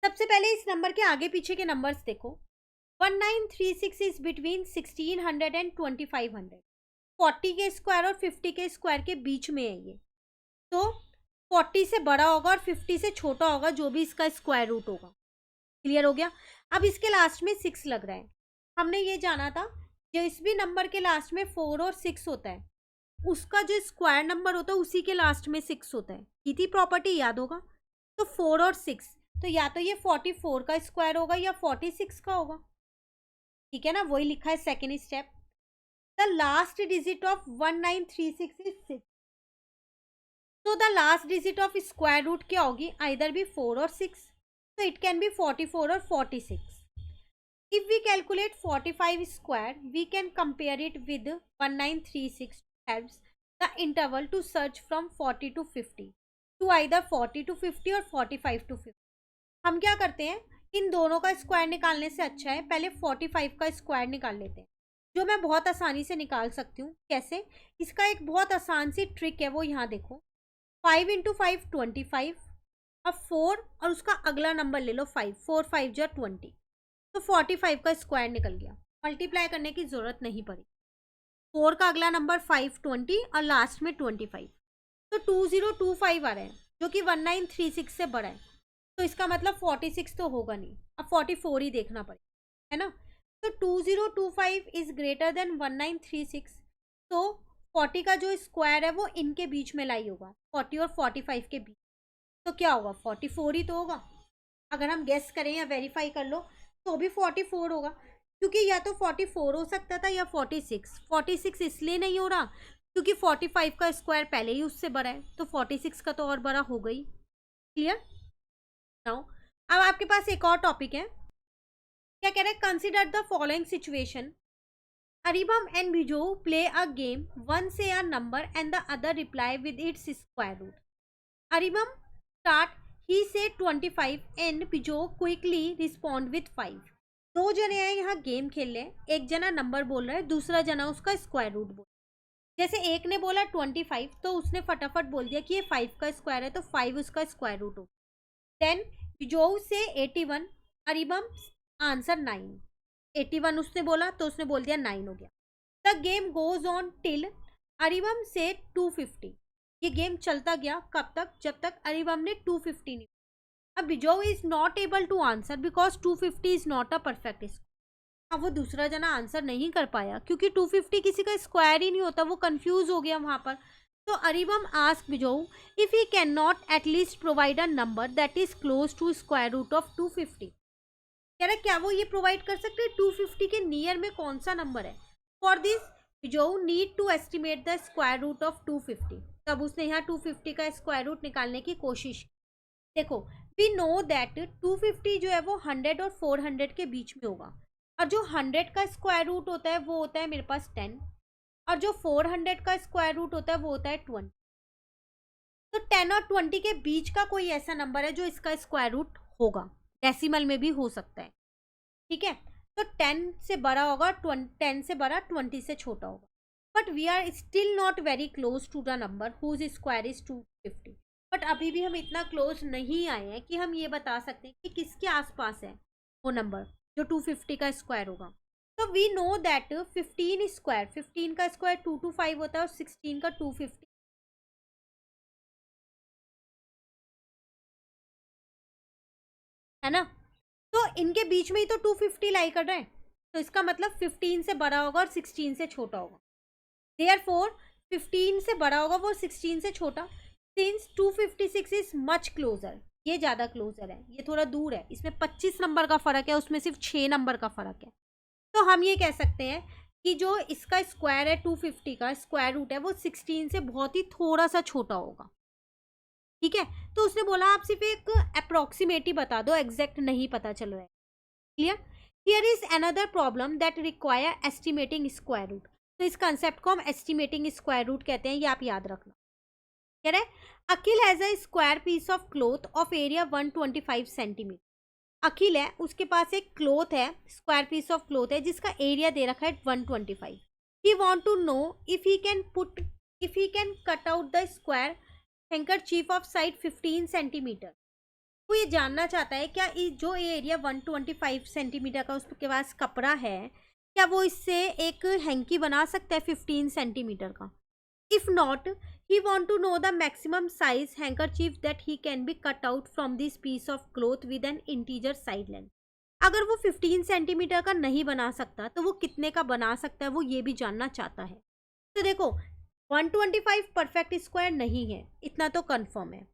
सबसे पहले इस नंबर के आगे पीछे के नंबर्स देखो। 1936 इज बिटवीन 1600 एंड 2500, 40 के स्क्वायर और 50 के स्क्वायर के बीच में है ये, तो 40 से बड़ा होगा और 50 से छोटा होगा जो भी इसका स्क्वायर रूट होगा। क्लियर हो गया? अब इसके लास्ट में 6 लग रहा है, हमने ये जाना था जिस भी नंबर के लास्ट में 4 और 6 होता है उसका जो स्क्वायर नंबर होता है उसी के लास्ट में 6 होता है। की थी प्रॉपर्टी, याद होगा। तो 4 और 6, तो या तो ये 44 का स्क्वायर होगा या 46 का होगा। ठीक है ना, वही लिखा है second step. The last digit of 1936 is 6, तो the last digit of square root क्या होगी? आइदर भी 4 और 6, so it can be 44 or 46. If we calculate 45 square, we can compare it with 1936 helps the interval to search from 40 to 50 to either 40 to 50 और 45 to 50। हम क्या करते हैं, इन दोनों का स्क्वायर निकालने से अच्छा है पहले 45 का स्क्वायर निकाल लेते हैं, जो मैं बहुत आसानी से निकाल सकती हूँ। कैसे? इसका एक बहुत आसान सी ट्रिक है, वो यहाँ देखो। 5 इंटू 5 25, अब 4 और उसका अगला नंबर ले लो 5, 4 5 जो 20, तो 45 का स्क्वायर निकल गया। मल्टीप्लाई करने की जरूरत नहीं पड़ी। 4 का अगला नंबर 5 20 और लास्ट में 25, तो 2025 आ रहे हैं जो कि 1936 से बड़ा है, तो इसका मतलब 46 तो होगा नहीं, अब 44 ही देखना पड़ेगा, है ना। तो 2025 इज ग्रेटर देन 1936, तो 40 का जो स्क्वायर है वो इनके बीच में लाई होगा, 40 और 45 के बीच। तो क्या होगा, 44 ही तो होगा। अगर हम गेस करें या वेरीफाई कर लो तो भी 44 होगा, क्योंकि या तो 44 हो सकता था या 46। 46 इसलिए नहीं हो रहा क्योंकि 45 का स्क्वायर पहले ही उससे बड़ा है, तो 46 का तो और बड़ा हो गई। Clear now. अब आपके पास एक और टॉपिक है, क्या कह रहे हैं, consider the following situation. Aribam and Bijou play a game. One say a number and the other reply with its square root. Aribam start. He say 25 and Bijou quickly respond with 5. दो जने हैं यहाँ game खेल रहे हैं, एक जना number बोल रहा है, दूसरा जना उसका स्क्वायर रूट बोल। जैसे एक ने बोला 25 तो उसने फटाफट बोल दिया कि ये 5 का स्क्वायर है, तो 5 उसका स्क्वायर रूट हो। देन बिजोऊ से 81, अरिबम आंसर 9। 81 उसने बोला तो उसने बोल दिया 9 हो गया। The game goes on till Aribam से 250। ये गेम चलता गया कब तक, जब तक अरिबम ने 250 नहीं। अब Bijou is not able to answer because 250 is not a perfect square. अब वो दूसरा जना आंसर नहीं कर पाया क्योंकि 250 किसी का स्क्वायर ही नहीं होता, वो कंफ्यूज हो गया वहां पर। तो Aribam ask Bijou if he can not at least provide a number that is close to square root of 250। कह रहा क्या वो ये प्रोवाइड कर सकते हैं 250 के नियर में कौन सा नंबर है। For this Bijou need to estimate the square root of 250। तब उसने यहाँ 250 का स्क्वायर रूट निकालने की कोशिश की। देखो वी नो दैट 250 जो है वो 100 और 400 के बीच में होगा, और जो 100 का स्क्वायर रूट होता है वो होता है मेरे पास 10, और जो 400 का स्क्वायर रूट होता है वो होता है 20। तो 10 और 20 के बीच का कोई ऐसा नंबर है जो इसका स्क्वायर रूट होगा, डेसिमल में भी हो सकता है। ठीक है, तो 10 से बड़ा होगा, 10 से बड़ा, 20 से छोटा होगा। But we are still not very close to the number whose square is 250। But अभी भी हम इतना क्लोज नहीं आए हैं कि हम ये बता सकते हैं कि किसके आसपास है वो नंबर जो 250 का स्क्वायर होगा। तो वी नो दैट 15 स्क्वायर, 15 का स्क्वायर 225 होता है और 16 का 250 है ना। तो इनके बीच में ही तो 250 लाई कर रहा है, तो इसका मतलब 15 से बड़ा होगा और 16 से छोटा होगा। देयरफॉर 15 से बड़ा होगा वो 16 से छोटा। सिंस 256 इज मच क्लोजर, ये ज़्यादा क्लोजर है, ये थोड़ा दूर है, इसमें 25 नंबर का फ़र्क है, उसमें सिर्फ 6 नंबर का फ़र्क है। तो हम ये कह सकते हैं कि जो इसका स्क्वायर है 250 का स्क्वायर रूट है वो 16 से बहुत ही थोड़ा सा छोटा होगा। ठीक है, तो उसने बोला आप सिर्फ एक अप्रोक्सीमेट ही बता दो, एग्जैक्ट नहीं पता चल रहा है। Clear. Here is another problem that require estimating square root. तो इस कंसेप्ट को हम एस्टिमेटिंग स्क्वायर रूट कहते हैं, ये आप याद रखना। कह रहे Akhil has a square piece of cloth of area 125 centimetre. Akhil है, उसके पास एक क्लोथ है, स्क्वायर पीस ऑफ क्लोथ है जिसका एरिया दे रखा है 125। He want to know if he can cut out the square handkerchief of side 15 centimetre. वो ये जानना चाहता है क्या जो ये एरिया 125 सेंटीमीटर का उसके पास कपड़ा है, क्या वो इससे एक हैंकी बना सकता है 15 सेंटीमीटर का। If not, he want to know the maximum size handkerchief that he can be cut out from this piece of cloth with an integer side length. अगर वो 15 सेंटीमीटर का नहीं बना सकता तो वो कितने का बना सकता है, वो ये भी जानना चाहता है। तो देखो 125 परफेक्ट स्क्वायर नहीं है, इतना तो कंफर्म है।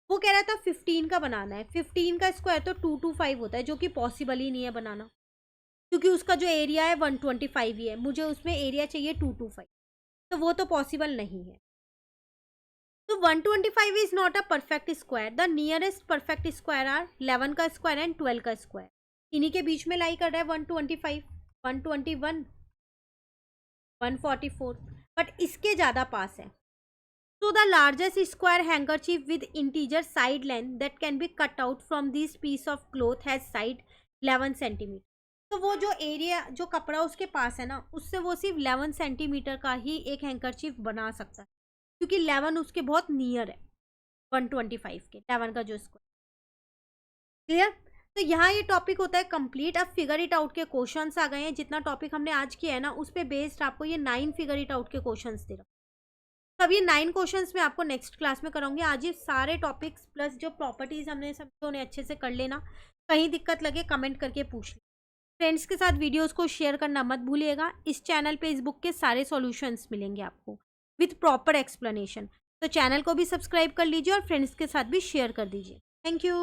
वो कह रहा था 15 का बनाना है, 15 का स्क्वायर तो 225 होता है, जो कि पॉसिबल ही नहीं है बनाना, क्योंकि उसका जो एरिया है 125 ही है, मुझे उसमें एरिया चाहिए 225, तो वो तो पॉसिबल नहीं है। तो 125 is not a perfect square. The nearest perfect square are 11 का स्क्वायर एंड 12 का स्क्वायर। इन्हीं के बीच में लाई कर रहा है 125, 121, 144, बट इसके ज़्यादा पास है। So the largest square handkerchief with integer side length that can be cut out from this piece of cloth has side 11 centimetre. तो वो जो एरिया, जो कपड़ा उसके पास है ना, उससे वो सिर्फ 11 सेंटीमीटर का ही एक हैंकरचीफ बना सकता है, क्योंकि 11 उसके बहुत नियर है 125 के, 11 का जो स्क्वायर। क्लियर। तो यहाँ ये टॉपिक होता है कंप्लीट। अब फिगर इट आउट के क्वेश्चंस आ गए हैं। जितना टॉपिक हमने आज किया है ना, उस पर बेस्ड आपको ये 9 फिगर इट आउट के क्वेश्चंस दे रहा हूँ। तो अब ये 9 क्वेश्चंस मैं आपको नेक्स्ट क्लास में कराऊंगी। आज ये सारे टॉपिक्स प्लस जो प्रॉपर्टीज हमने समझे उन्हें अच्छे से कर लेना। कहीं दिक्कत लगे कमेंट करके पूछ लेना। फ्रेंड्स के साथ वीडियोस को शेयर करना मत भूलिएगा। इस चैनल पे इस बुक के सारे सॉल्यूशंस मिलेंगे आपको विथ प्रॉपर एक्सप्लेनेशन। तो चैनल को भी सब्सक्राइब कर लीजिए और फ्रेंड्स के साथ भी शेयर कर दीजिए। Thank you.